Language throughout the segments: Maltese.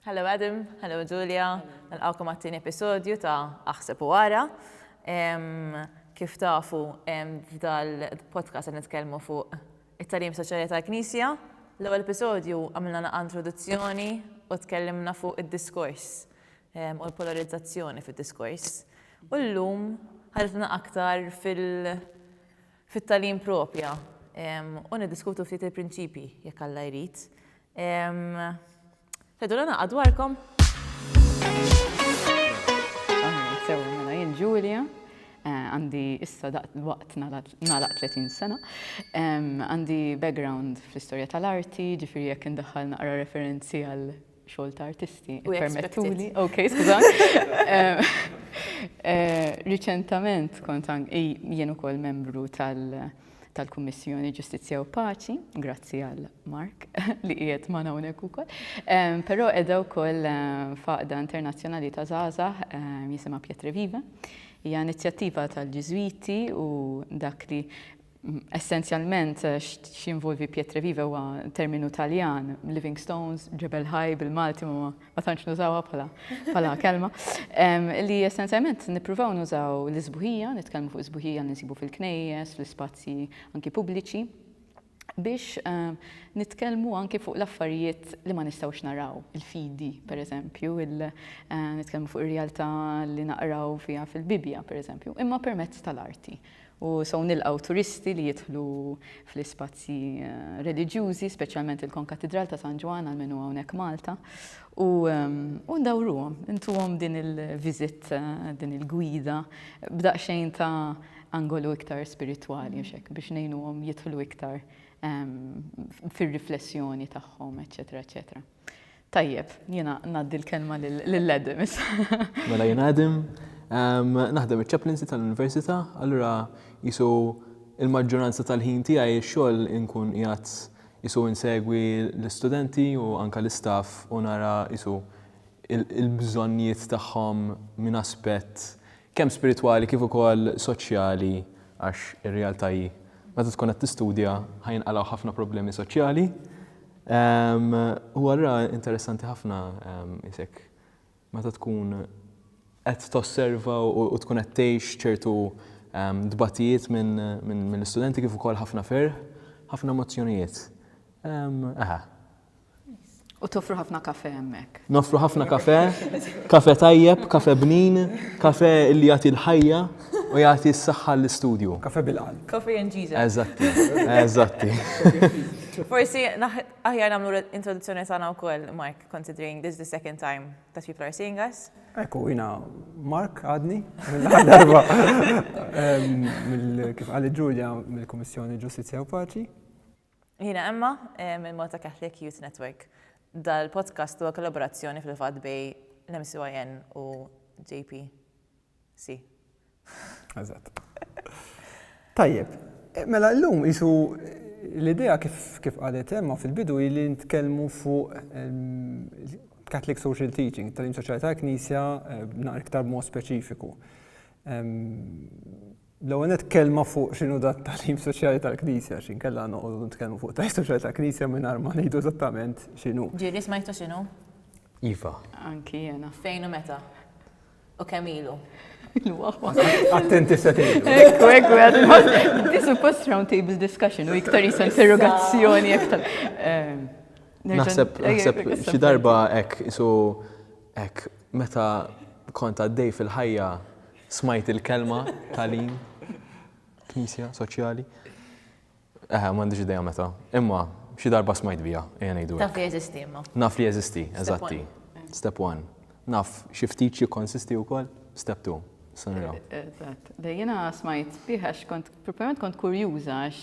Hello Adam, hello Julia, nalqawkom għat-tieni episodju ta' Aħseb u Wara. Kif tafu f'dal-podcast qed nitkellmu fuq it-tagħlim soċjali tal-Knisja. L-ewwel episodju għamilna naqa' introduzzjoni u tkellimna fuq id-diskors u l-polarizzazzjoni fid-diskors. U llum ħaritna aktar fit-tagħlim propja u niddiskutu ftit il-prinċipji jekk Alla jrid. Fedulana għadwarkom. Sewna jien Julia, għandi issa waqt nagħlaq 30 sena. Għandi background fl-istorja tal-arti, ġifieri jekk indaħħal naqra referenzi għal xogħol ta' artisti. Permettuli. Okay, skużani. Riċentament kont jien ukoll membru tal-Kummissjoni Ġustizzja u Paċi, grazzi għal Mark li qiegħed ma' hawnhekk ukoll. Però qiegħda wkoll faqda internazzjonali ta' żgħażagħ jisimha Pietre Viva. Hija inizjattiva tal-Ġiżwiti u dak li essenzjalment x'involvi Pietre Viva huwa terminu Taljan, Living Stones, Ġebel Ħaj bil-Malti ma tantx nużawha bħala kelma. Li essenzjalment nippruvaw nużaw l-isbuħija, nitkellmu fuq isbuħija li nsibu fil-knejjes, fl-ispazji anki pubbliċi, biex nitkellmu anki fuq l-affarijiet li ma nistgħux naraw, il-fidi pereżempju, nitkellmu fuq ir-realtà li naqraw fiha fil-Bibja pereżempju, imma permezz tal-arti. U so nilqgħu turisti li jidħlu fl-ispazji reliġjużi, speċjalment il-Konkatedral ta' San Ġwan għal minnu hawnhekk Malta, u ndawruhom, intuhom din il-viżit, din il-gwida b'daqsxejn ta' angolu iktar spiritwali biex ngħinuhom jidħlu iktar fir-riflessjoni tagħhom, eċetera, eċetera. Tajjeb, jiena ngħaddi l-kelma lil-Adam. Mela jien Adam, naħdem iċ-chaplaincy tal-Università, allura jisu il-maġġoranza tal-ħin tiegħi x-xogħol inkun qiegħed jisu insegwi l-istudenti u anke l-istaff u nara jisu il-bżonnijiet tagħhom minn aspett kemm spiritwali kif ukoll soċjali għax ir-realtà hi meta tkun qed tistudja ħajnqalgħu ħafna problemi soċjali. U allura interessanti ħafna isek meta tkun qed tosserva u tkun qed tgħix ċertu dbatijiet minn l-istudenti kif ukoll ħafna ferħ, ħafna emozzjonijiet. U toffru ħafna kafè hemmhekk. Noffru ħafna kafè tajjeb, kafè bnin, kafè li jagħti l-ħajja u jagħti s-saħħa l-istudju. Kafè bil-qalb. Coffee and Jesus. Eżatti. Forsi aħjar nagħmlu l-introduzzjoni tagħna wkoll, Mark, considering this is the second time that people are seeing us. Ekku, jiena Mark għadni, mill-darba kif qalet Ġulja mill-Kummissjoni Ġustizzja u Paċi. Jiena Emma mill-Malta Catholic Youth Network. Dal-podcast huwa kollaborazzjoni fil-fatt bej l-MCYN u JPC. Eżatt. Tajjeb, mela llum isu l-idea kif qalet Emma fil-bidu li nitkellmu fuq Catholic Social Teaching, tal-tagħlim soċjali tal-Knisja naqra iktar mod speċifiku. L-ewwel nitkellma fuq x'inhu dat tagħlim soċjali tal-Knisja, x'inkella noqogħdu nitkellmu fuq tagħlim soċjali tal-Knisja mingħajr ma ngħidu eżattament x'inhu. Ġieli smajtu x'inhu? Iva. Anki jiena. Fejn u meta? U kemm ilu? Attenti setejlu. Ekku, this is post-round table discussion u iktar jisa interrogazzjoni iktar. Naħseb xi darba hekk meta kont għaddej fil-ħajja smajt il-kelma tagħlim Knisja soċjali. M'għandix idea meta. Imma xi darba smajt biha, ejja ngħidu. Taf li jeżisti imma. Naf li jeżisti, eżatti. Step 1. Naf xi ftit jikkonsisti wkoll. Step 2. Eżatt. Jiena smajt biħax kont kurjuża għax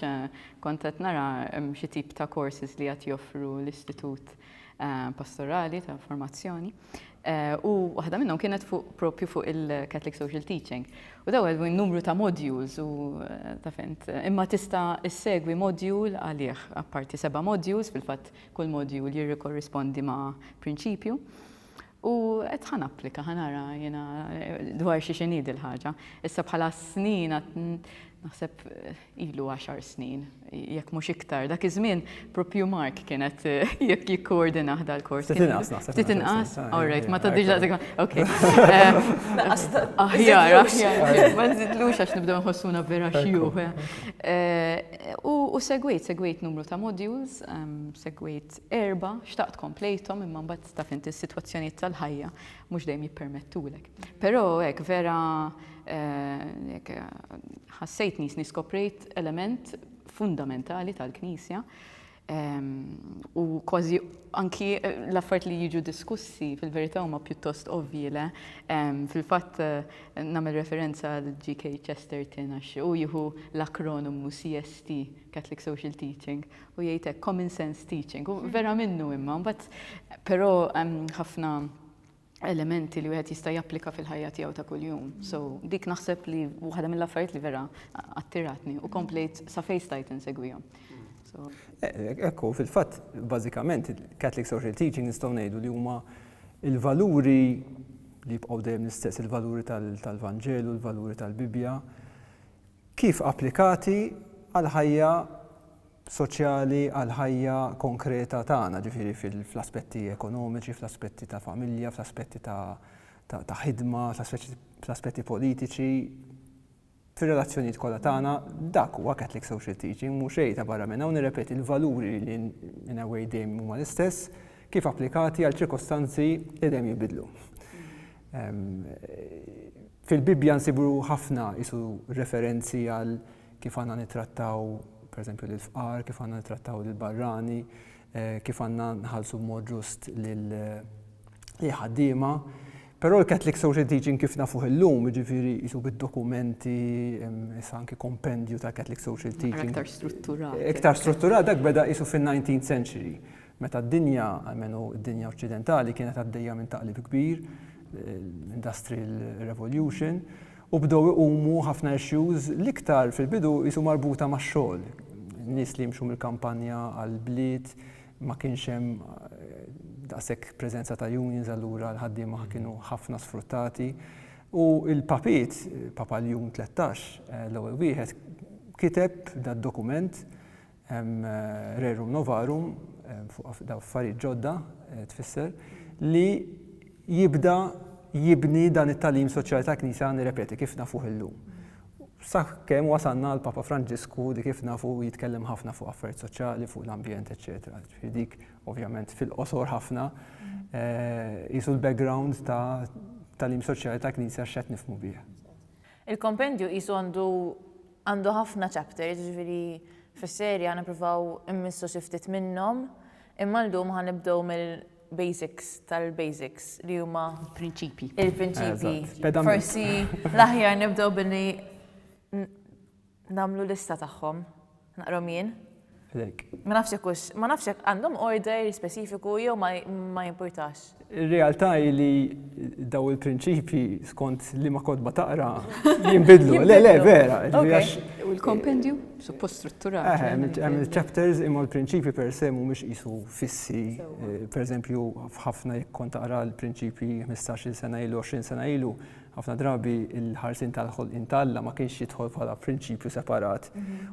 kont qed nara xi tip ta' courses li qed joffru l-Istitut Pastorali ta' Formazzjoni. U waħda minnhom kienet propju fuq il-Catholic Social Teaching. U daw għedwu numru ta' modules u ta' fent. Imma tista' issegwi module għalih, apparti 7 modules, fil-fatt kull module jirrikorrispondi ma' prinċipju. U qed ħanapplika ħanara jiena dwar xi xinid il-ħaġa. Issa bħala snin naħseb ilu 10 snin, jekk mhux iktar. Dak iż-żmien propju Mark kienet jekk jikkoordina ħda l-kors. Ftit inqas naħseb. Ftit inqas? All right, ma tgħaddix daqshekk. Okay. Ma nżidlux għax nibdew nħossuna vera xjuħ. U segwejt numru ta' modules, segwejt 4, xtaqt komplejthom imma mbagħad taf inti s-sitwazzjonijiet tal-ħajja mhux dejjem jippermettulek. Però hekk vera ħassejt niskoprejt element fundamentali tal-Knisja u kważi anki l-affarijiet li jiġu diskussi fil-verità huma pjuttost ovvji le. Fil-fatt nagħmel referenza għal G.K. Chesterton għax u jieħu l-akronimu CST, Catholic Social Teaching, u jgħid Common Sense Teaching, u vera minnu imma, mbagħad però ħafna elementi li wieħed jista' japplika fil-ħajja tiegħu ta' kuljum. So dik naħseb li waħda mill-affarijiet li vera attiratni u komplejt sa fejn stajt insegwihom. Ekku, fil-fatt, bażikament, il-Catholic Social Teaching nistgħu ngħidu li huma il-valuri li jibqgħu dejjem l-istess, il-valuri tal-Vanġelu, il-valuri tal-Bibja, kif applikati għal ħajja soċjali għal ħajja konkreta tagħna, ġifieri fl-aspetti ekonomiċi, fl-aspetti ta' familja, fl-aspetti ta' ħidma, fl-aspetti politiċi, fir-relazzjonijiet kollha tagħna, dak huwa Catholic Social Teaching, mhux xejn ta' barra minn hawn nirrepeti l-valuri li in a way dejjem huma l-istess, kif applikati għal ċirkostanzi li dejjem jibidlu. Fil-Bibja nsibu ħafna isu referenzi għal kif għandna nittrattaw per eżempju l-fqar, kif għandna nittrattaw l-barrani, kif għandna nħallsu b'mod ġust lill-ħaddiema. Però l-Catholic Social Teaching kif nafuh illum, jiġifieri jisu bid-dokumenti, issa anke kompendju ta' Catholic Social Teaching. Iktar strutturat. Iktar strutturat, dak beda jisu fin-19th century. Meta d-dinja, għalmenu d-dinja occidentali kienet għaddejja minn taqlib kbir, l-Industrial Revolution, u bdew iqumu ħafna issues l-iktar fil-bidu jisu marbuta max-xogħol. Nies li jimxu mill-kampanja għall-bliet, ma kienx hemm daqshekk preżenza ta' unions allura l-ħaddiema kienu ħafna sfruttati. U l-Papiet, Papa Ljum 13, l-ewwel wieħed, kiteb dat dokument Rerum Novarum fuq daw affarijiet ġodda tfisser li jibni dan it-tagħlim soċjali ta' Knisja nirrepeti kif nafuh illum. Sakemm wasalna l-Papa Franġisku di kif nafu jitkellem ħafna fuq affarijiet soċjali, fuq l-ambjent, eċetera. Dik ovvjament fil-qosor ħafna jisu l-background ta' tagħlim soċjali ta' Knisja x'qed nifhmu bih. Il-kompendju jisu għandu ħafna chapters, ġifieri fis-serja nippruvaw immissu xi ftit minnhom, imma llum ħanibdew mill-basics tal-basics li huma il-prinċipji. Forsi l-aħjar nibdew billi nagħmlu lista tagħhom, naqrom jien. Ma nafx hekk għandhom order speċifiku jew ma jimpurtax. Ir-realtà li daw il-prinċipji skont li ma kodba taqra jinbidlu. Le, vera. U l-kompendju suppost strutturat. Hemm il-chapters imma l-prinċipji per se mhumiex qisu fissi. Pereżempju f'ħafna jekk kont taqra l-prinċipji 15-il sena ilu, 20 sena ilu, ħafna drabi il-ħarsin tal-ħolqien tal-Alla ma kienx jidħol bħala prinċipju separat.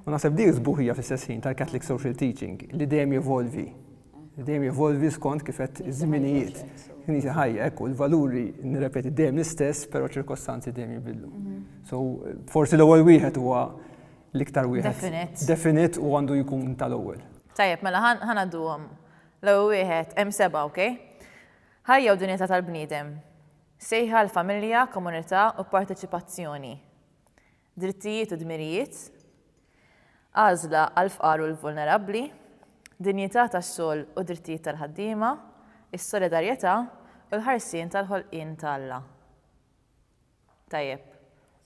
U naħseb dik żbuħija fl-istess ħin tal-Catholic Social Teaching li dejjem jevolvi. Dejjem jevolvi skont kif qed iż-żminijiet. Knisja ħajja ekku l-valuri nirrepeti dejjem l-istess, però ċirkostanzi dejjem jibidlu. So forsi l-ewwel wieħed huwa l-iktar wieħed definit u għandu jkun tal-ewwel. Tajjeb, mela ħanadduhom. L-ewwel wieħed hemm 7, okej? Ħajja u dinjità tal-bniedem. Sejħa l-familja, komunità u parteċipazzjoni. Drittijiet u dmirijiet. Għażla għall-fqar u l-vulnerabbli. Dinjità tax-xogħol u drittijiet tal-ħaddiema. Is-solidarjetà u l-ħarsien tal-ħolqien tal-Alla. Tajjeb.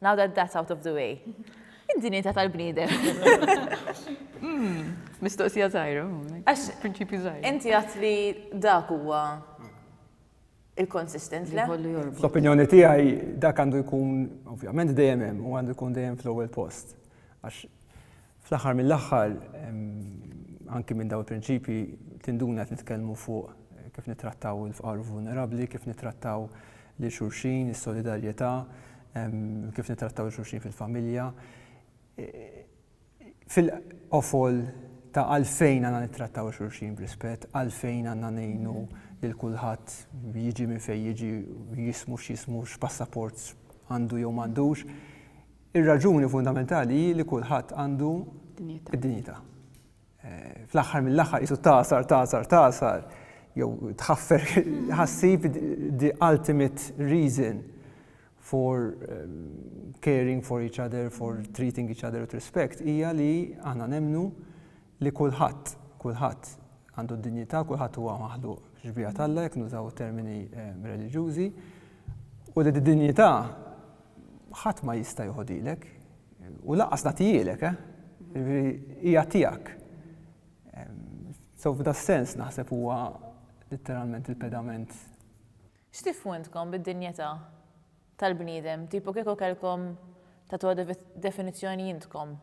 Now that that's out of the way. Id-dinjità tal-bniedem. Mistoqsija żgħira, prinċipju żgħir. Inti għat li dak huwa il-konsistent le? Fl-opinjoni tiegħi dak għandu jkun ovvjament dejjem hemm u għandu jkun dejjem fl-ewwel post. Għax fl-aħħar mill-aħħar anki minn dawn il-prinċipji tinduna qed nitkellmu fuq kif nittrattaw il-fqar vulnerabbli, kif nittrattaw lil xulxin, is-solidarjetà, kif nittrattaw il-xulxin fil-familja. fil-qofol ta' għalfejn għandna nittrattaw xulxin b'rispett, għalfejn għandna ngħinu lil kulħadd jiġi minn fejn jiġi jismu x'jismu x'passaport għandu jew m'għandux. Ir-raġuni fundamentali hi li kulħadd għandu id-dinjità. Fl-aħħar mill-aħħar qisu tasar jew tħaffer ħassib the ultimate reason for caring for each other, for treating each other with respect, hija li aħna nemnu li kulħadd għandu d-dinjità, kulħadd huwa maħluq ġbija tal-Alla, jekk nużaw termini reliġjużi, u li d-dinjità ħadd ma jista' jħodilek, u laqqas nagħtihilek, hija tiegħek. So f'da sens naħseb huwa literalment il-pedament. X'tifhmu intkom bid-dinjità tal-bniedem? Tipo kieku kellkom tagħtuha definizzjoni intkom?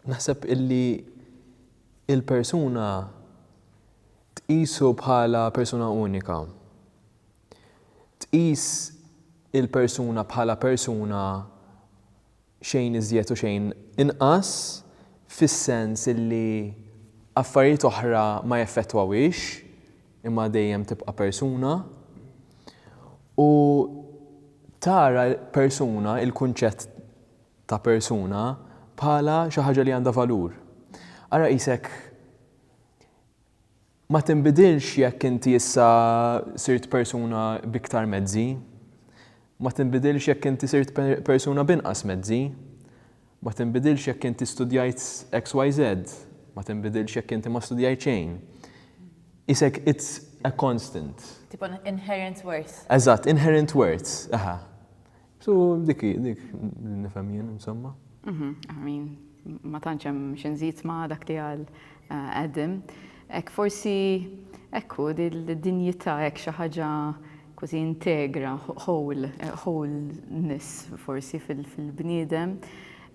Naħseb illi il-persuna tqisu bħala persuna unika. Tqis il-persuna bħala persuna xejn iżjed u xejn inqas fis-sens illi affarijiet oħra ma jeffettwawix imma dejjem tibqa' persuna u tara persuna, il-kunċett ta' persuna bħala xi ħaġa li għandha valur. Ara qisek ma tinbidilx jekk inti issa sirt persuna biktar mezzi, ma tinbidilx jekk inti sirt persuna binqas mezzi, ma tinbidilx jekk inti studjajt XYZ, ma tinbidilx jekk inti ma studjajt xejn. Isek it's a constant. Tipo inherent worth. Eżatt, inherent worth. Aha. So dik nifhem jien insomma. Ma tantx hemm xi nżid ma' dak li għal Adam. Hekk forsi ekku d-dinjità hekk xi ħaġa kważi integra, wholeness forsi fil-bniedem.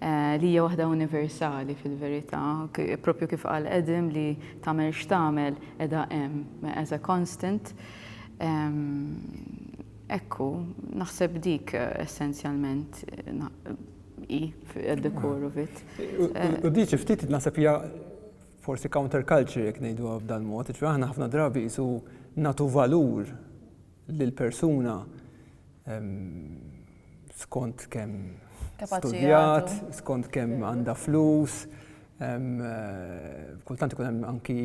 Li hija waħda universali fil-verità, propju kif qal Adam li tagħmel x'tagħmel qiegħda hemm as a constant. Ekku, naħseb dik essenzjalment at the core of it. U diċi ftit naħseb hija forsi counterculture jekk ngħiduha b'dan mod, aħna ħafna drabi qisu nagħtu valur lill-persuna skont kemm studjat, skont kemm għandha flus, kultant ikun hemm anki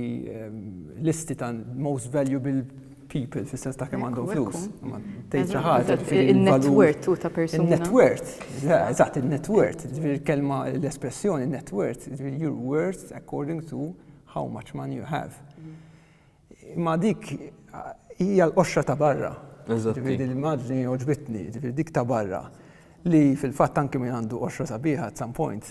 listi ta' most valuable people fis-sens ta' kemm għandhom flus. Tgħid xi ħaġa il-net worth ta' persuna. Il-net worth, eżatt il-net worth, il-kelma l-espressjoni net worth, your worth according to how much money you have. Ma dik hija l-qoxra ta' barra. Il-immaġni oġbitni, dik ta' barra. Li fil-fatt anke min għandu qoxra sabiħa at some point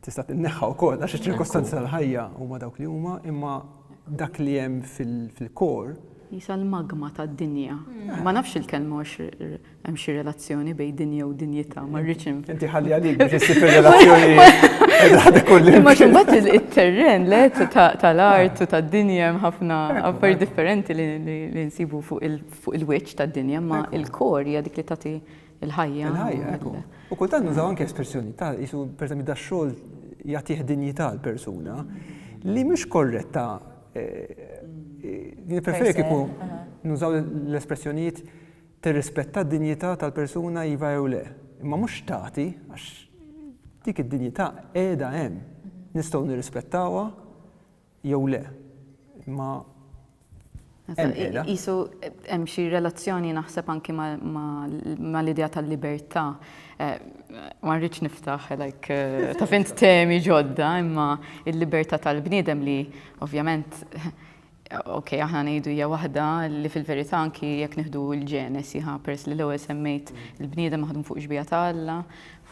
tista' tinneħħa wkoll għax iċ-ċirkostanzi tal-ħajja huma dawk li huma, imma dak li hemm fil-kor jisa l-magma tad-dinja. Ma nafx il-kelma hemm xi relazzjoni bejn dinja u dinjità, ma rridx inti ħalli għalik biex issib ir-relazzjoni. Imma x'imbagħad it-terren tal-art u tad-dinja hemm ħafna affarijiet differenti li nsibu fuq il-wiċċ tad-dinja, ma l-kor hija dik li tagħti il-ħajja. Il-ħajja, ekku. U kultant nużaw anke espressjoni ta' jisu pereżempju dax-xogħol jagħtih dinjità l-persuna li mhux korretta. Preferi kieku nużaw l-espressjonijiet tirrispetta d-dinjità tal-persuna iva jew le. Imma mhux tagħti għax dik id-dinjità qiegħda hemm. Nistgħu nirrispettawha jew le. Imma Isu hemm xi relazzjoni naħseb anki ma l-idea tal-libertà. Ma rridx niftaħ ta' fint temi ġodda, imma il-libertà tal-bniedem li ovvjament aħna ngħidu hija waħda li fil-verità anki jekk nieħdu l-ġenesi pers li l-ewwel semmejt il-bniedem maħdum fuq ġbija ta' Alla,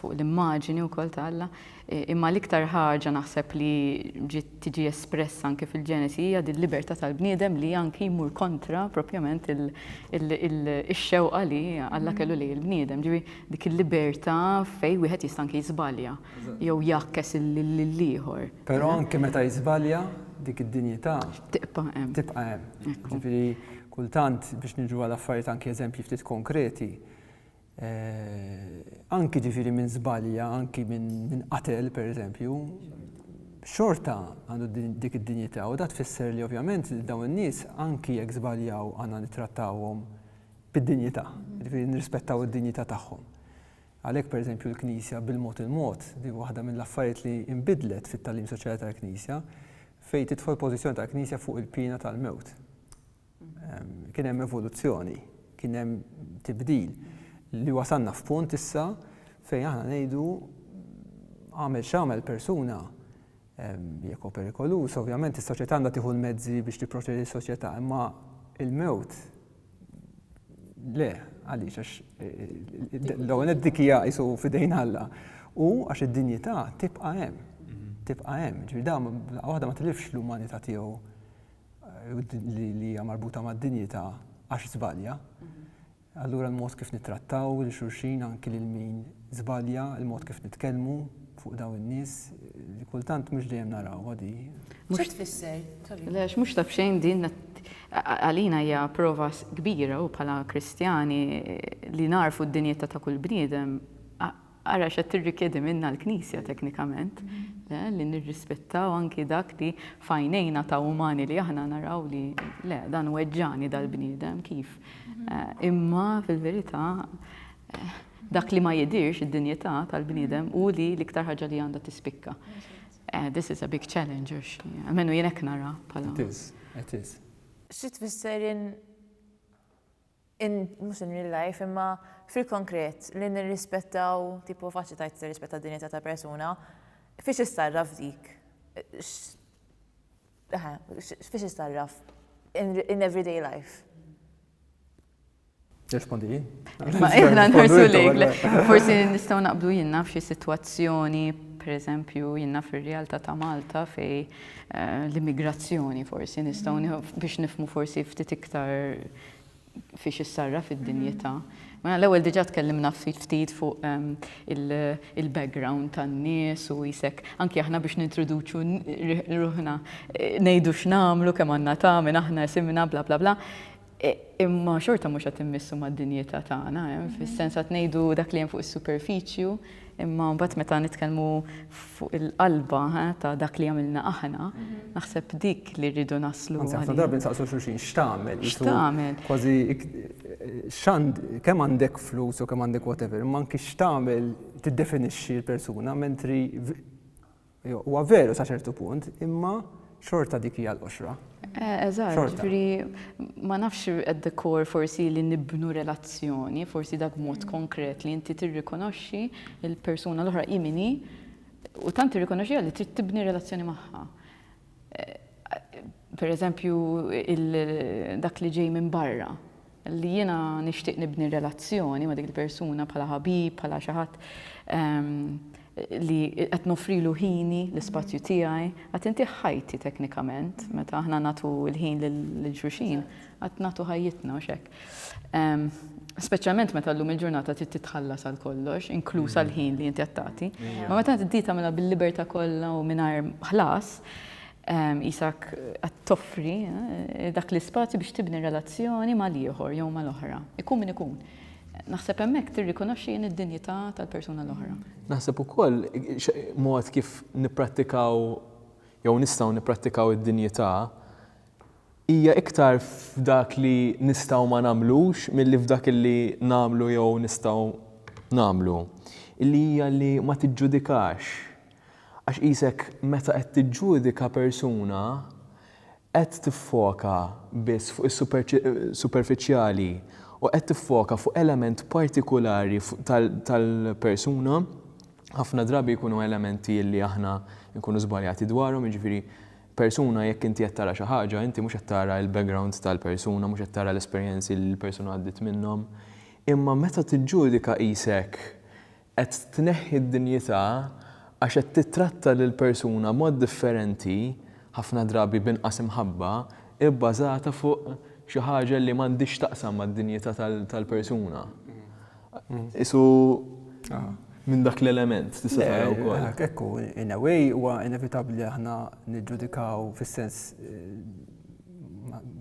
fuq l-immaġini wkoll ta' Alla. Imma l-iktar ħaġa naħseb li tiġi espressa anke fil-ġenesi hija din libertà tal-bniedem li anki jmur kontra propjament ix-xewqa li Alla kellu lejn il-bniedem. Ġifi dik il-libertà fejn wieħed jista' anke jiżbalja jew jakkes lill-ieħor. Però anke meta jiżbalja dik id-dinjità tibqa' hemm. Ġifieri kultant biex niġu għal affarijiet anke eżempji ftit konkreti. Anki ġifieri minn żbalja, anki minn qatel pereżempju, xorta għandu dik id-dinjità u dat tfisser li ovvjament dawn in-nies anki jekk żbaljaw għandna nittrattawhom bid-dinjità, ġifieri nirrispettaw id-dinjità tagħhom. Għalhekk pereżempju l-Knisja bil-mod il-mod di waħda mill-affarijiet li inbidlet fit-tagħlim soċjali tal-Knisja fejn tidħol pożizzjoni tal-Knisja fuq il-pina tal-mewt. Kien hemm evoluzzjoni, kien hemm tibdil li wasanna f'punt issa fejn aħna ngħidu għamel x'għamel persuna jekk hu perikolus, ovvjament is-soċjetà għandha tieħu l-mezzi biex tipproteġi s-soċjetà, imma il-mewt le, għaliex għax l-ewwel dik hija qisu f'idejn Alla u għax id-dinjità tibqa' hemm. Tibqa' hemm. Ġifieri dan waħda ma tilifx l-umanità tiegħu li hija marbuta mad-dinjità għax żbalja. Allura l-mod kif nittrattaw lil xulxin anki lil min żbalja, il-mod kif nitkellmu fuq dawn in-nies li kultant mhux dejjem naraw għadi. Mhux tfisser? Lex, mhux taf xejn din għalina hija prova kbira u bħala Kristjani li narfu d-dinjità ta' kull bniedem ara xa tirrikjedi minna l-Knisja teknikament, li nirrispettaw anki dak li fajnejna ta' umani li aħna naraw li le, dan weġġani dal-bniedem kif. Imma fil-verità dak li ma jidirx id-dinjità tal-bniedem u li l-iktar ħaġa li għandha tispikka. This is a big challenge, għalmenu jenek nara pala. It is. Xi tfisser mhux in real life, imma fil-konkret li nirrispettaw, tipo faċli tajt tirrispetta d-dinjità ta' persuna, fiex istarraf dik? Fiex istarraf in everyday life? Rispondi. Ma iħna nħarsu lejk, forsi nistgħu naqbdu jinna f'xi sitwazzjoni, per eżempju, jinna fir-realtà ta' Malta fej l-immigrazzjoni forsi nistgħu biex nifmu forsi ftit iktar fiex issarraf id-dinjità. Ma l-ewwel diġà tkellimna ftit fuq il-background tan-nies u jisek anki aħna biex nintroduċu ruħna ngħidu x'nagħmlu kemm għandna ta' minn aħna simna bla bla bla. Imma xorta mhux qed immissu mad-dinjità tagħna, fis-sens qed ngħidu dak li hemm fuq is-superfiċju, imma mbagħad meta nitkellmu fuq il-qalba ta' dak li għamilna aħna, naħseb dik li rridu naslu. Ħafna darba nsaqsu xulxin x'tagħmel. X'tagħmel? Kważi kemm għandek flus u kemm għandek whatever, imma anki x'tagħmel tiddefinixxi l-persuna mentri huwa veru sa ċertu punt, imma xorta dik hija l-qoxra. Eżatt, ġifieri ma nafx at the core forsi li nibnu relazzjoni, forsi dak mod konkret li inti tirrikonoxxi il-persuna l-oħra imini u tant tirrikonoxxiha li trid tibni relazzjoni magħha. Pereżempju dak li ġej minn barra, li jiena nixtieq nibni relazzjoni ma' dik il-persuna bħala ħabib, bħala xi ħadd li qed nofrilu ħini l-ispazju tiegħi, qed inti ħajti teknikament, meta aħna nagħtu l-ħin lil-xulxin, qed nagħtu ħajjitna u x'hekk. Speċjalment meta llum il-ġurnata trid titħallas għal kollox, inkluż għall-ħin li inti qed tagħti. Ma meta inti tagħmilha bil-libertà kollha u mingħajr ħlas, isak qed toffri dak l-ispazju biex tibni relazzjoni mal-ieħor jew mal-oħra. Ikun min ikun. Naħseb hemmhekk tirrikonoxxi id-dinjità tal-persuna l-oħra. Naħseb ukoll mod kif nipprattikaw jew nistgħu nipprattikaw id-dinjità hija iktar f'dak li nistgħu ma nagħmlux milli f'dak li nagħmlu jew nistgħu nagħmlu. Illi hija li ma tiġġudikax. Għax qisek meta qed tiġġudika persuna qed tiffoka biss fuq is-superfiċjali u qed tiffoka fuq element partikolari tal-persuna, ħafna drabi jkunu elementi li aħna nkunu żbaljati dwarhom, jiġifieri persuna jekk inti qed tara xi ħaġa, inti mhux qed tara l-background tal-persuna, mhux qed tara l-esperjenzi li l-persuna għaddiet minnhom. Imma meta tiġġudika qisek qed tneħħi d-dinjità għax qed titratta lill-persuna mod differenti, ħafna drabi binqas imħabba, ibbażata fuq xi ħaġa li m'għandix taqsam mad-dinjità tal-persuna. Isu minn dak l-element tista' tara wkoll. Ekku, in a way huwa inevitabbli aħna niġġudikaw fis-sens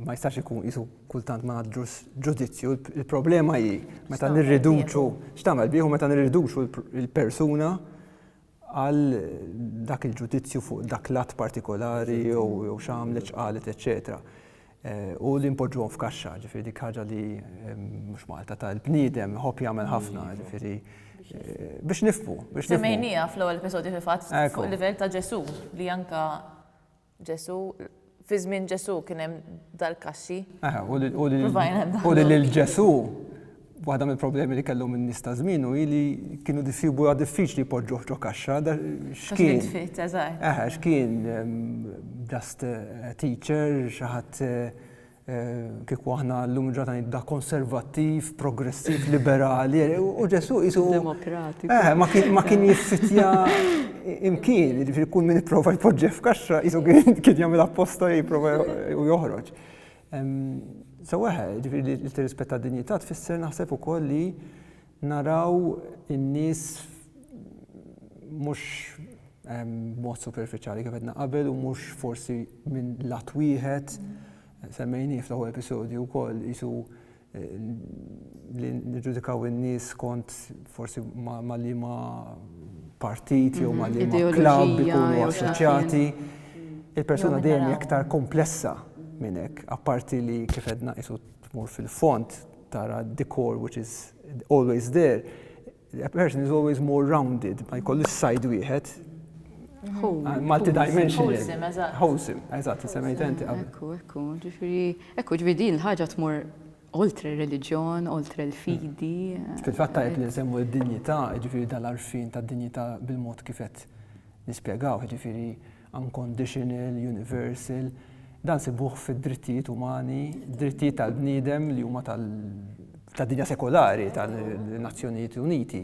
ma jistax ikun isu kultant ma nadrus ġudizzju. Il-problema hi meta nirriduċu, x'tagħmel bieħu meta nirriduċu il-persuna għal dak il-ġudizzju fuq dak lat partikolari jew x'għamlet x'qalet, eċċetera. U li npoġġuhom f'kaxxa, ġifieri dik ħaġa li mhux Malta tal-bniedem ħobb jagħmel ħafna, ġifieri biex nifhmu. Semmejnija fl-ewwel episodju fil-fatt fuq livell ta' Ġesu li anka Ġesu fi żmien Ġesu kien hemm dal-kaxxi. U li l-Ġesu waħda mill-problemi li kellhom in-nies ta' żmienu li kienu diffiċli jpoġġuh ġo kaxxa. X'kien just teacher, xi ħadd kieku aħna llum ġata da konservattiv, progressiv, liberali, u Ġesu jisu demokratiku. Ma kien jiffitja imkien, jiġifieri kull min ipprova jpoġġih f'kaxxa jisu kien jagħmel apposta jipprova joħroġ. So ġifieri li tirrispetta d-dinjità tfisser naħseb ukoll li naraw in-nies mhux b'mod superfiċjali kif qedna qabel u mhux forsi minn lat wieħed. Semmejni fl-ewwel episodju wkoll jisu li niġġudikaw in-nies kont forsi ma' liema partiti jew ma' liema klabb ikunu assoċjati. Il-persuna dejjem aktar komplessa minn hekk, apparti li kif qedna qisu tmur fil-font tara decor which is always there. A person is always more rounded, ma jkollux side wieħed. Multi-dimensional. Wholesome, eżatt, semmejt inti qabel. Ġifieri din ħaġa tmur oltre reliġjon, oltre l-fidi. Fil-fatt tajjeb li nsemmu d-dinjità, ġifieri dal-għarfien tad-dinjità bil-mod kif qed nispjegaw, ġifieri unconditional, universal. Dan sibuh fid-drittijiet umani, drittijiet tal-bniedem li huma tad-dinja sekolari tal-Nazzjonijiet Uniti.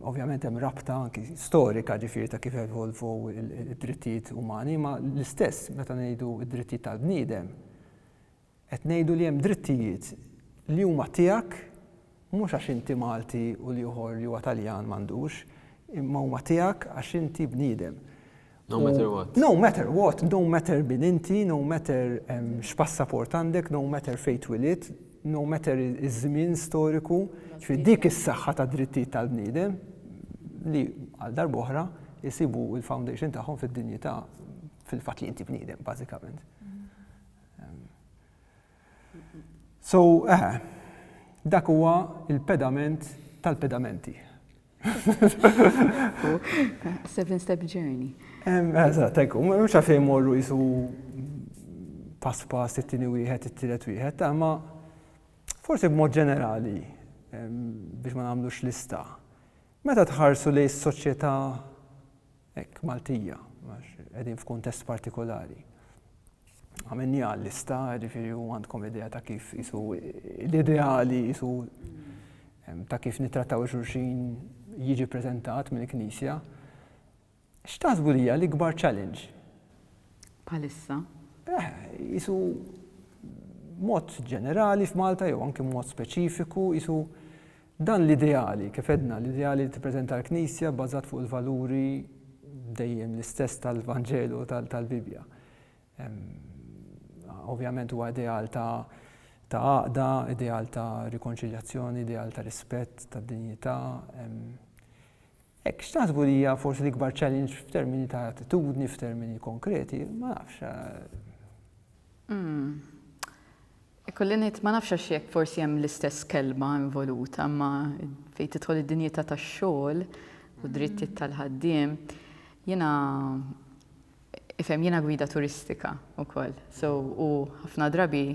Ovvjament hemm rabta anki storika ġifieri ta' kif evolvu id-drittijiet umani, ma l-istess meta ngħidu d-drittijiet tal-bniedem qed ngħidu li hemm drittijiet li huma tiegħek mhux għax inti Malti u li ieħor li huwa Taljan m'għandux, imma huma tiegħek għax inti bniedem. No matter what. No matter what, no matter min inti, no matter x'passaport għandek, no matter fejn twilit, no matter iż-żmien storiku, dik is-saħħa ta' drittijiet tal-bniedem li għal darba oħra jisibu l-foundation tagħhom fid-dinjità fil-fatt li inti bniedem bażikament. So, dak huwa il-pedament tal-pedamenti. 7-step journey. Eżatt, ekku, mhux għalfejn morru jisu pass it-tieni wieħed, it-tielet wieħed, ma forsi b'mod ġenerali biex ma nagħmlux lista. Meta tħarsu lejn is-soċjetà hekk Maltija, qegħdin f'kuntest partikolari. Għamilni għal-lista, ġifieri għandkom idea ta' kif jisu l-ideali jisu ta' kif nittrattaw xulxin jiġi preżentat mill-Knisja. X'taħsbu li hija l-ikbar challenge? Bħalissa? Jisu mod ġenerali f'Malta jew anke mod speċifiku, jisu dan l-ideali, kif edna, l-ideali li tippreżenta l-Knisja bbażat fuq il-valuri dejjem l-istess tal-Vanġelu tal-Bibja. Ovvjament huwa ideal ta' għaqda, ideal ta' rikonċiljazzjoni, ideal ta' rispett, ta' dinjità. Hekk x'taħsbu li hija forsi l-ikbar challenge f'termini ta' attitudni, f'termini konkreti, ma nafx. Kolli ngħid ma nafx għax jekk forsi hemm l-istess kelma involuta, imma fejn tidħol id-dinjità tax-xogħol u drittijiet tal-ħaddiem, jiena gwida turistika wkoll. So u ħafna drabi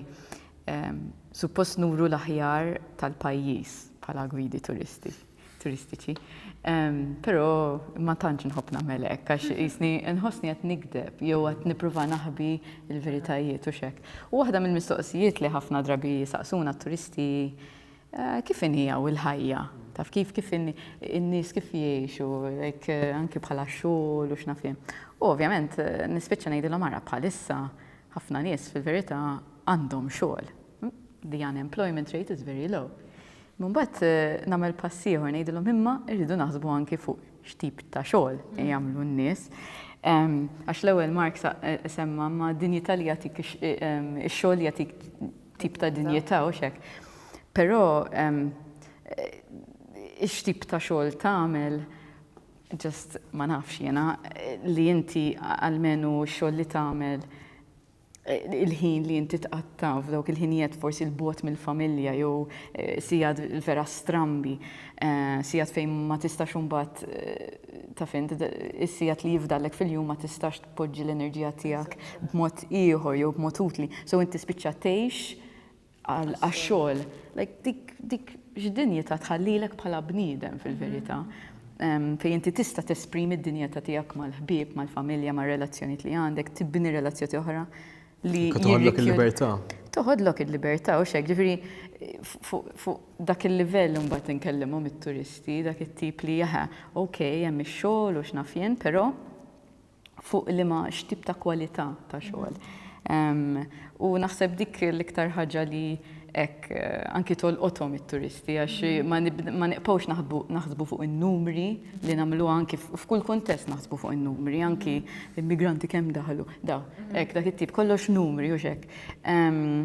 suppost nuru l-aħjar tal-pajjiż bħala gwidi turistiċi. Però ma tantx nħobb nagħmel hekk għax isni nħossni qed nikdeb jew qed nippruva naħbi l-veritajiet u x'hekk. U waħda mill-mistoqsijiet li ħafna drabi saqsuna t-turisti kif inhija u l-ħajja, taf kif in-nies kif jgħixu anke bħala xogħol u x'nafhem. U ovvjament nispiċċa ngħidilhom ara bħalissa ħafna nies fil-verità għandhom xogħol. The unemployment rate is very low. Mbagħad nagħmel pass ieħor ngħidilhom imma rridu naħsbu anke fuq x'tip ta' xogħol jagħmlu n-nies. Għax l-ewwel Mark semma ma dinjità li jagħtik ix-xogħol jagħtik tip ta' dinjità u xek. Però ix-tip ta' xogħol tagħmel just ma nafx jiena li inti għalmenu x-xogħol li tagħmel il-ħin li inti tqatta f'dawk il-ħinijiet forsi l-bot mill-familja jew sigħat vera strambi, sigħat fejn ma tistax imbagħad ta' fin is-sigħat li jifdallek fil-jum ma tistax tpoġġi l-enerġija tiegħek b'mod ieħor jew b'mod utli. So inti spiċċa tgħix għax-xogħol. Like dik x'dinjità tħallilek bħala bniedem fil-verità. Fejn inti tista' tesprimi d-dinjità tiegħek mal-ħbieb, mal-familja, mar-relazzjonijiet li għandek, tibni relazzjoni oħra li toħodlok il-libertà. Toħodlok il-libertà u xek, ġifieri fuq dak il-livell mbagħad inkellemmhom it-turisti, dak it-tip li okej hemm ix-xogħol u x'naf jien, però fuq li ma x'tip ta' kwalità ta' xogħol. U naħseb dik l-iktar ħaġa li hekk anki tolqothom it-turisti għax ma niqpgħux naħsbu fuq in-numri li nagħmlu anki f'kull kuntest naħsbu fuq in-numri, anki l-immigranti kemm daħlu. Hekk dak it-tip kollox numri u x'hekk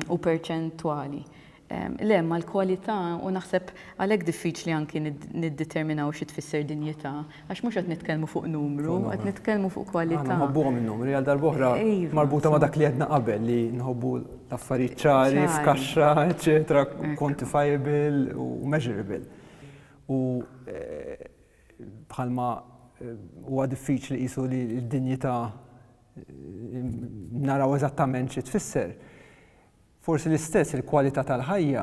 u perċentwali. Le, ma l-kwalità u naħseb għalhekk diffiċli anki niddeterminaw xi tfisser dinjità għax mhux qed nitkellmu fuq numru, qed nitkellmu fuq kwalità. Nħobbuhom in-numri għal darb'oħra marbuta ma' dak li qedna qabel li nħobbu l-affarijiet ċari, f'kaxxa, eċetera, quantifiable u measurable. U bħalma huwa diffiċli qisu li d-dinjità naraw eżattament xi tfisser. Forsi l-istess il-kwalità tal-ħajja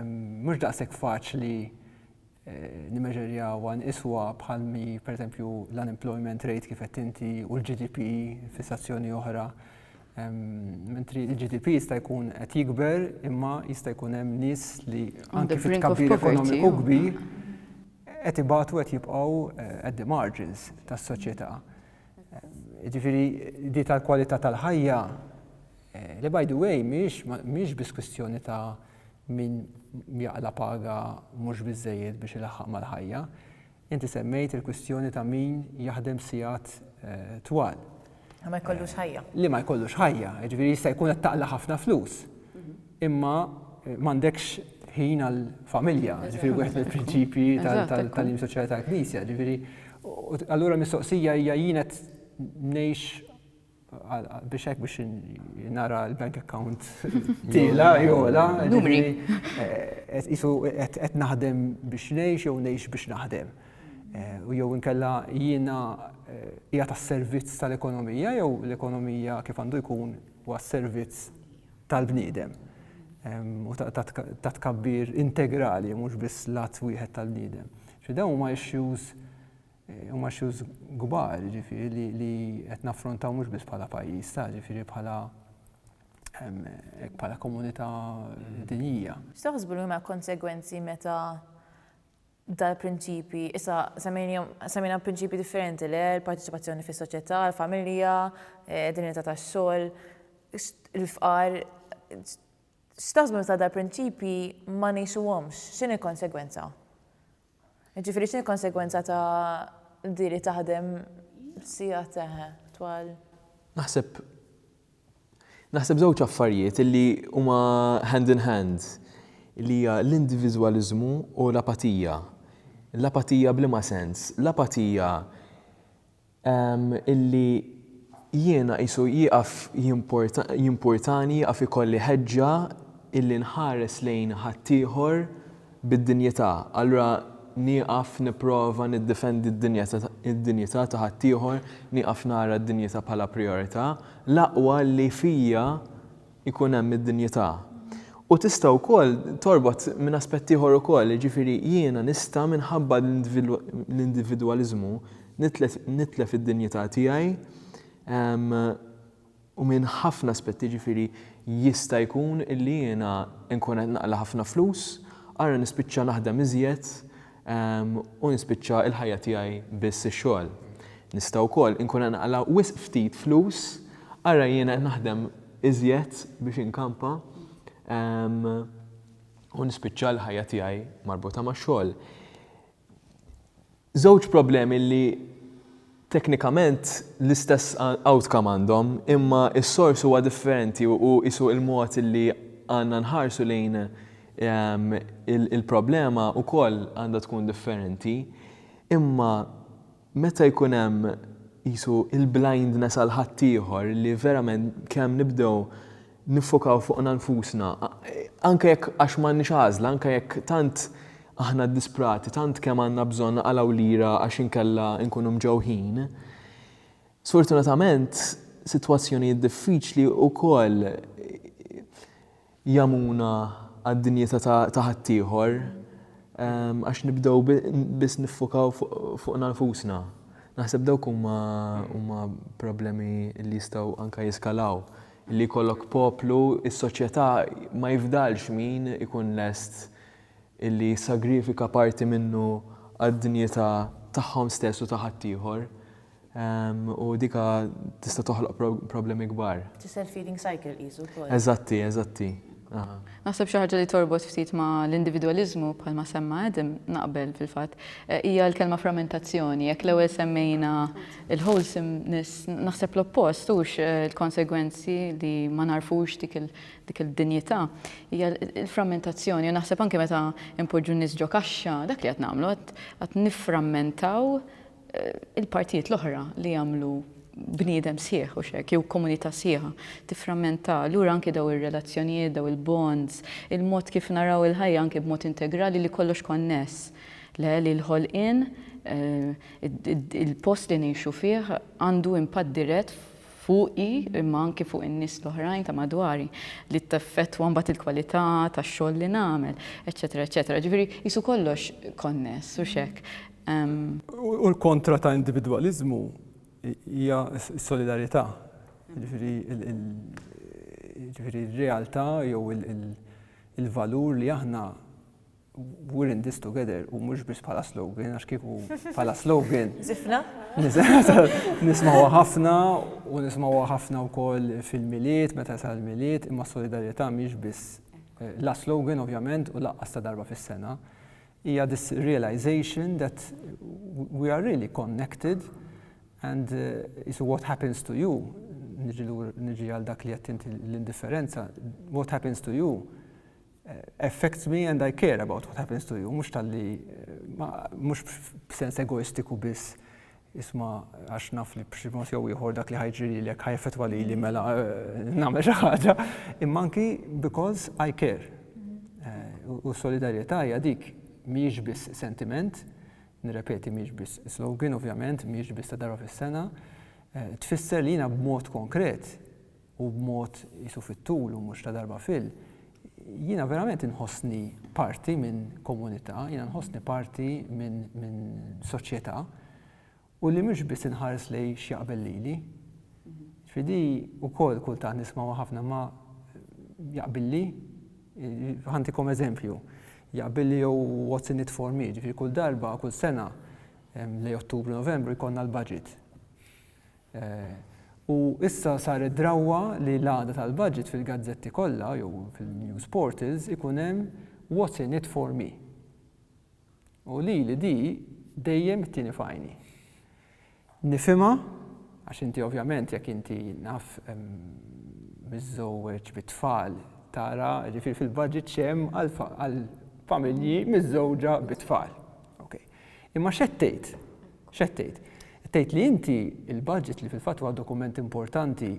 mhux daqshekk faċli nimeġerjaw iswa bħalmi pereżempju l-unemployment rate kif qed inti u l-GDP fissazzjoni oħra. Mentri l-GDP jista' jkun qed jikber imma jista' jkun hemm nies li anke fit-tkabbir ekonomiku kbir qed ibatu qed jibqgħu at the margins tas-soċjetà. Jiġifieri di tal-kwalità tal-ħajja li by the way mhix biss kwistjoni ta' min jaqla paga mhux biżżejjed biex ilaħħaq mal-ħajja. Inti semmejt il-kwistjoni ta' min jaħdem sigħat twal. Ma jkollux ħajja. Li ma jkollux ħajja, jiġifieri jista' jkun qed taqla ħafna flus. Imma m'għandekx ħin għall-familja, ġifieri wieħed mill-prinċipji tal-Im Soċjali tal-Knisja, ġifieri allura mistoqsija hija jien qed ngħix biex hekk biex nara l-bank account tiela jola, qed naħdem biex ngħix jew ngħix biex naħdem. U jew inkella jiena hija tas-servizz tal-ekonomija jew l-ekonomija kif għandu jkun huwa s-servizz tal-bniedem. U ta' tkabbir integrali mhux biss lat wieħed tal-bniedem. Xi dawn huma issues kbar, ġifieri li qed naffrontaw mhux biss bħala pajjiż, ġifieri bħala komunità dinjija. X'taħsbu li huma konsegwenzi meta dal-prinċipi, issa semmejna prinċipi differenti l-partiċipazzjoni fis-soċjetà, l-familja, dinjità tax-xogħol, il-fqar. X'taħsbu meta dal-prinċipi ma ngħixuhomx, x'inhi l-konsegwenza? Ġifieri x'inhi l-konsegwenza ta' diri taħdem sigħat twal? Naħseb żewġ affarijiet illi huma hand in hand li hija l-individualiżmu u l-apatija. L-apatija bliema sens. L-apatija illi jiena qisu jieqaf jimportani jaqaf ikolli ħeġġa illi nħares lejn ħaddieħor bid-dinjità. Allura nieqaf nipprova niddefendi d-dinjità ta' ħaddieħor, nieqaf nara d-dinjità bħala priorità, l-aqwa li fija ikun hemm id-dinjità. U tista' wkoll torbot minn aspett ieħor ukoll, jiġifieri jiena nista' minħabba l-individwaliżmu nitlef id-dinjità tiegħi u minn ħafna aspetti jiġifieri jista' jkun illi jiena nkun qed naqla ħafna flus, ara nispiċċa naħdem iżjed u nispiċċa l-ħajja tiegħi biss ix-xogħol. Nista' wkoll inkun naqla wisq ftit flus, ara jiena naħdem iżjed biex inkampa u nispiċċa l-ħajja tiegħi marbuta max-xogħol. Żewġ problemi li teknikament l-istess outcome għandhom, imma is-sors huwa differenti u isu il-mod li għandna nħarsu lejn il-problema wkoll għandha tkun differenti. Imma meta jkun hemm isu il-blindness għal ħaddieħor li verament kemm nibdew niffokaw fuqna nfusna, anke jekk għax m'għandniex għażla, anke jekk tant aħna disprati, tant kemm għandna bżonn naqalgħu lira għax inkella nkunu mġewħin. Sfortunatament, sitwazzjonijiet diffiċli wkoll jamuna għad-dinjeta ta' ħaddieħor għax nibdew biss niffokaw fuqna nfusna. Naħseb dawk huma problemi li jistgħu anke jiskalaw. Li jkollok poplu, is-soċjetà ma jifdalx min ikun lest illi sagrifika parti minnu għad-dinjeta tagħhom stess u ta' ħaddieħor. U dika tista' toħloq problemi kbar. Self-feeding cycle qisu wkoll. Eżatti. Naħseb xi ħaġa li torbot ftit ma' l-individwaliżmu bħalma semma Adam naqbel fil-fatt hija l-kelma frammentazzjoni. Jekk l-ewwel semmejna il-wholesomeness naħseb l-oppost hux il-konsegwenzi li ma narfux dik il-dinjità hija l-frammentazzjoni u naħseb anke meta impoġġu nies ġo kaxxa dak li qed nagħmlu qed nifframmentaw il-partijiet l-oħra li jagħmlu bniedem sieħ u xek, jew komunità sieħa, tifframmenta lura anke daw ir-relazzjonijiet, daw il-bonds, il-mod kif naraw il-ħajja anke b'mod integrali li kollox konness. Li l-ħolqien, il-post li ngħixu fih għandu impatt dirett fuqi imma anke fuq in-nies l-oħrajn ta' madwari li taffettwa mbagħad il-kwalità tax-xogħol li nagħmel, eċetera, eċetera. Ġifieri qisu kollox konness u xek. U l-kontra ta' individwaliżmu hija s-solidarità. Ġifieri r-realtà jew il-valur li aħna we're in this together u mhux biss bħala slogan għax kieku bħala slogan. Zifna? Nisma'wa ħafna u nisma'wa ħafna wkoll fil-miliet, meta sal miliet, imma solidarjetà mhix biss la slogan ovvjament u laqqas ta' darba fis-sena. Hija this realization that we are really connected. And so what happens to you, niġi għal dak li jattinti l-indifferenza, what happens to you affects me and I care about what happens to you. Mux tal-li, mux b'sens egoistiku biss, isma għax naf li b'ximot jew ieħor dak li ħajġri li ħajfetwa li mela nagħmel xi ħaġa, imma anki because I care. U solidarjetà hija dik mhijiex biss sentiment, nirrepeti mhix biss slogan ovvjament, mhix biss ta' darba fis-sena, tfisser li jiena b'mod konkret u b'mod isu fit-tul u mhux ta' darba jiena verament inħossni parti minn komunità, jiena nħossni parti minn soċjetà u li mhux biss inħares lejn x'jaqbel lili. Fidi wkoll kultant nisma'wa ħafna ma jaqbilli, ħantikom eżempju. Jaqbilli jew what's in it for me, ġifieri kull darba, kull sena lejn Ottubru, Novembru jkollna l-budget. U issa saret drawwa li l-għada tal-budget fil-gazzetti kollha jew fil-news portals ikun hemm what's in it for me. U li di dejjem tinifajni. Nifhimha għax inti ovvjament jekk inti naf miżżewweġ bit-tfal tara ġifieri fil-budget xemm għal familji miż-żewġa bit-tfal. Imma x'qed tgħid? X'qed tgħid? Tgħid li inti il-budget li fil-fatt huwa dokument importanti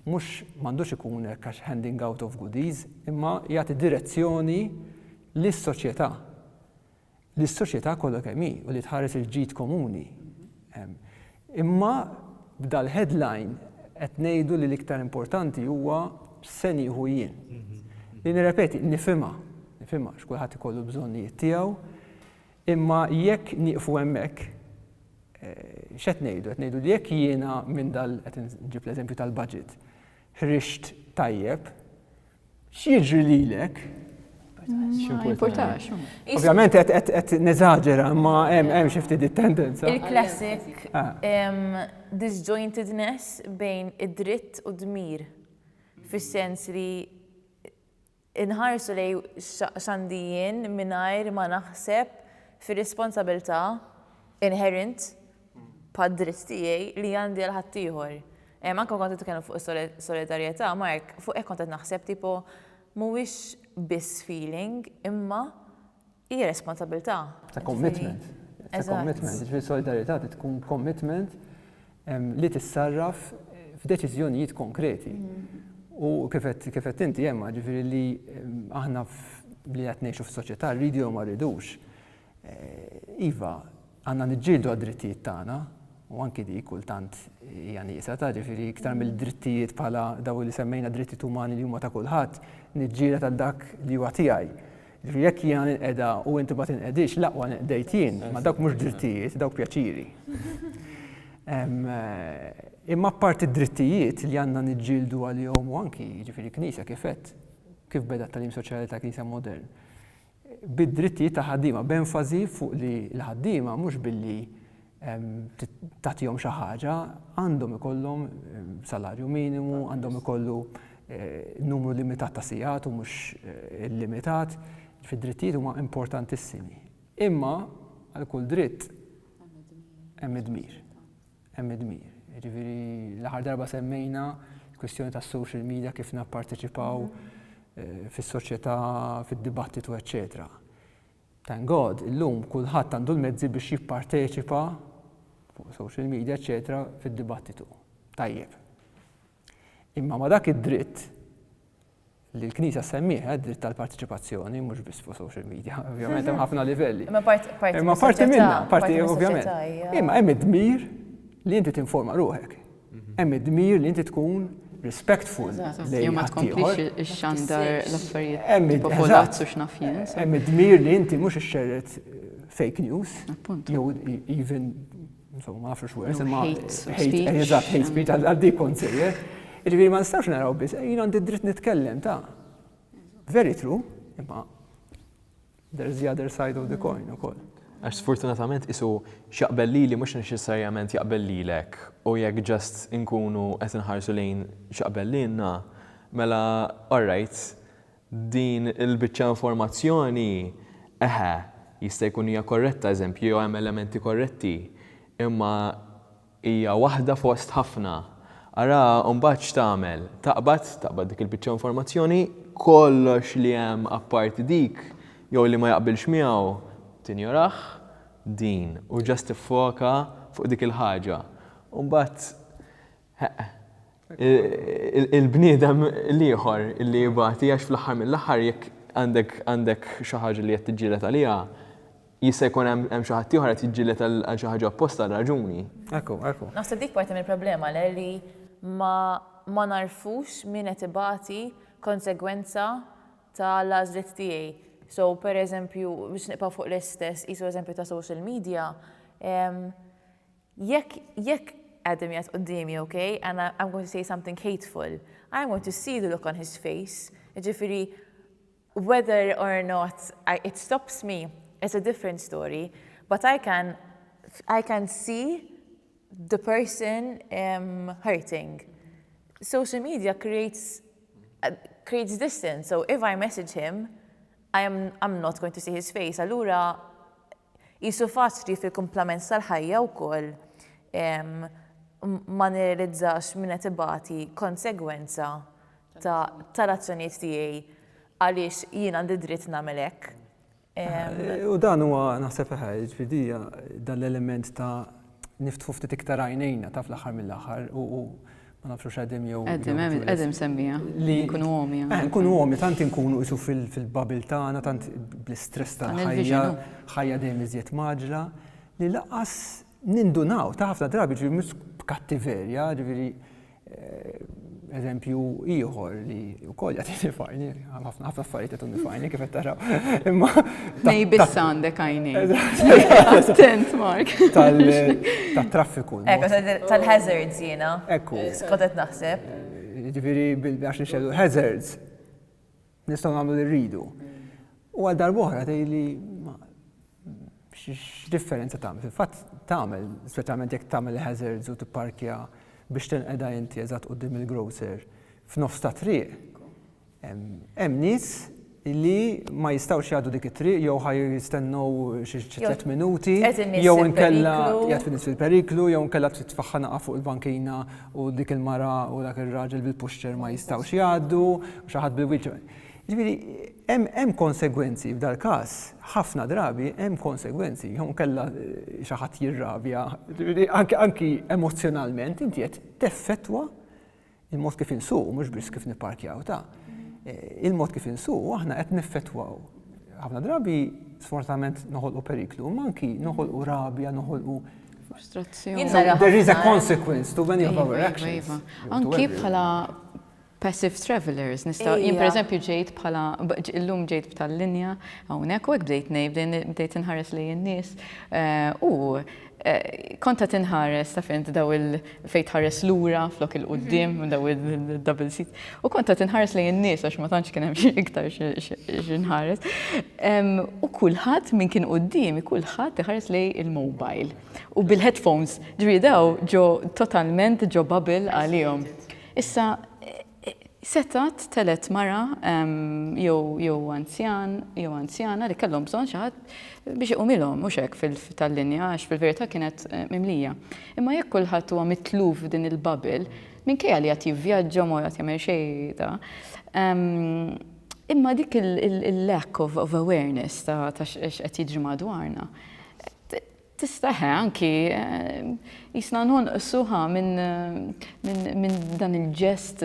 mhux m'għandux ikun hekk għax handing out of goodies, imma jagħti direzzjoni lis-soċjetà. Lis-soċjetà kollha kemm hi u li tħares il-ġid komuni. Imma b'dal-headline qed ngħidu li l-iktar importanti huwa se nieħu jien. Li nirrepeti, nifhimha x'kulħadd ikollu bżonnijiet tiegħu, imma jekk nieqfu hemmhekk x'qed ngħidu? Qed ngħidu li jekk jiena minn qed nġib l-eżempju tal-budget ħrixt tajjeb, x'jiġri lilek? Ma importax. Ovvjament qed neżaġera, ma hemm xi ftit tendenza. Il-classic disjointedness bejn id-dritt u d-dmir. Fis-sens li inħarsu lej x'għandi jien mingħajr ma naħseb fir-responsabilità inherent pad-dritt tiegħi li għandi għal ħaddieħor. Anke kont titkellem fuq is-solidarjetà, Mark, fuq hekk kont qed naħseb tipo mhuwiex biss feeling imma hija responsabilità. Ta' commitment. Ta' commitment. Ġifieri solidarjetà tkun commitment li tissarraf f'deċiżjonijiet konkreti. U kif qed inti hemm ġifieri li aħna li qed ngħixu f'soċjetà rridu jew ma rridux. Iva, għandna niġġieldu għad-drittijiet tagħna u anki dik kultant hija nieqsa ta' ġifieri iktar mill-drittijiet bħala daw li semmejna drittijiet umani li huma ta' kulħadd, niġġieled għal dak li huwa tiegħi. Ġifieri jekk jiena ninqeda u inti ma tinqedix laqwa neqdejt jien, ma dawk mhux drittijiet, dawk pjaċiri. Imma apparti d-drittijiet li għandna niġġieldu għalihom u anki ġifieri Knisja kif beda t-tagħlim soċjali ta' Knisja modern. Bid-drittijiet ta' ħaddiema b'enfasi fuq li l-ħaddiema mhux billi tagħtihom xi ħaġa, għandhom ikollhom salarju minimu, għandhom ikollu numru limitat ta' sigħat u mhux illimitat. Fid-drittijiet huma importantissimi. Imma għal kull dritt hemm id-dmir. Hemm id-dmir. Ġifieri l-aħħar darba semmejna l-kwestjoni tas-social media kif napparteċipaw fis-soċjetà, fid-dibattitu, eċċetera. Thank God, illum kulħadd għandu l-mezzi biex jipparteċipa fuq social media, eċċetera, fid-dibattitu. Tajjeb. Imma ma dak id-dritt li l-Knisja semmih, dritt tal-partiċipazzjoni, mhux biss fuq social media, ovvjament hemm ħafna livelli. Imma parti minnha, parti ovvjament. Imma hemm id-dmir li inti tinforma ruħek. Hemm id-dmir li inti tkun respectful lejn ma tkomplix ix-xandar l-affarijiet tipo folazzu x'naf jien. Hemm id-dmir li inti mhux ixxerret fake news, jew even insomma ma nafx worse, imma hate speech għal dik konsejjer. Ġifieri ma nistgħux naraw biss, jien għandi dritt nitkellem ta' very true, imma there's the other side of the coin ukoll. Għax sfortunatament isu xaqbel li mhux neċessarjament jaqbel lilek u jekk ġast inkunu qed inħarsu lejn xaqbel lilna, mela all right, din il-biċċa informazzjoni jista' jkun hija korretta, eżempju, jew hemm elementi korretti, imma hija waħda fost ħafna. Ara mbagħad x'tagħmel? Taqbad dik il-biċċa informazzjoni, kollox li hemm apparti dik jew li ma jaqbilx miegħu tinjoraħ din u ġast tiffoka fuq dik il-ħaġa. U mbagħad il-bniedem l-ieħor illi jibgħati għax fl-aħħar mill-aħħar jekk għandek xi ħaġa li qed tiġġieled għaliha, jista' jkun hemm xi ħadd ieħor qed jiġġieled għal xi ħaġa apposta raġuni. Ekku. Naħseb dik parti mill-problema li ma narfux min qed ibagħti konsegwenza tal-għażliet tiegħi. So, per eżempju, biex niqpa' fuq l-istess, qisu eżempju ta' social media, jekk Adam jgħid qudiemi, okay, and I'm going to say something hateful, I'm going to see the look on his face. Ġifieri, whether or not it stops me, it's a different story, but I can see the person hurting. Social media creates distance. So if I message him, I'm not going to see his face. Allura jisu faċli fil-komplement tal-ħajja wkoll ma nirrealizzax min qed ibagħti konsegwenza tal-azzjonijiet tiegħi għaliex jien għandi dritt nagħmel hekk. U dan huwa naħseb ġifieri dan l-element ta' niftħu ftit iktar għajnejna ta' fl-aħħar mill-aħħar u ma nafx Adam jew. Adam semmija. Nkunu għomi. Nkunu għomi, tant inkunu isu fil-babil tagħna, tant bl-istress tal-ħajja, ħajja dejjem iżjed maġla, li laqas nindunaw ta' ħafna drabi ġifieri mhux kattiverja, ġifieri eżempju ieħor li wkoll jagħtini fajni, ħafna affarijiet qed nifajni kif qed taraw. Imma nej biss għandek għajnejn. Attent, Mark. Tat-traffiku. Tal-hazards jiena. Ekku. Skont qed naħseb. Ġifieri għax nixxellu hazards nistgħu nagħmlu li rridu. U għal darb'oħra tgħidli x'differenza tagħmel. Fil-fatt tagħmel, speċjalment jekk tagħmel hazards u tipparkja biex tinqeda inti eżatt quddiem il-grocer f'nofs ta' triq. Hemm nies li ma jistawx jgħaddu dik it-triq jew ħaj jistennew xi 3 minuti qed in-nies jew fil-periklu. inkella qiegħed fin-nies fil-periklu jew inkella trid tfaħħanaqa fuq il-bankina u dik il-mara u dak ir-raġel bil-puxċer ma jistawx jgħaddu u xi ħadd bil-wheelchair. Ġifieri hemm konsegwenzi f'dal każ, ħafna drabi hemm konsegwenzi jew inkella xi ħadd jirrabja. Ġifieri anki emozjonalment inti qed teffettwa il-mod kif insuq mhux biss kif nipparkjaw ta' il-mod kif insuq aħna qed niffettwaw. Ħafna drabi sfortunatament noħolqu periklu, ma anki noħolqu rabja, noħolqu Frustrazzjoni. there is a consequence to many of our actions. Anki bħala passive travelers, jien pereżempju ġejt bħala illum ġejt b'tal-linja hawnhekk u hekk bdejt inħares lejn in-nies u konta tinħares ta' fejn daw fejn tħares lura flok il-qudiem daw il-double seat u konta tinħares lejn in-nies għax ma tantx kien hemm xi iktar x'inħares. U kulħadd min kien quddiem kulħadd iħares lejn il-mobile u bil-headphones ġifieri daw ġo totalment ġo bubble għalihom. Issa setat telet mara jew anzjana li kellhom bżonn xi ħadd biex iqumilhom mhux hekk tal-linja għax fil-verità kienet mimlija. Imma jekk kulħadd huwa mitluf f'din il-bubble minkejja li qed jivvjaġġa ma qed jagħmel xejn ta' imma dik il-lack of awareness ta' x'qed jiġri madwarna. Tistaħe anki jisna nħonqsuha minn dan il-ġest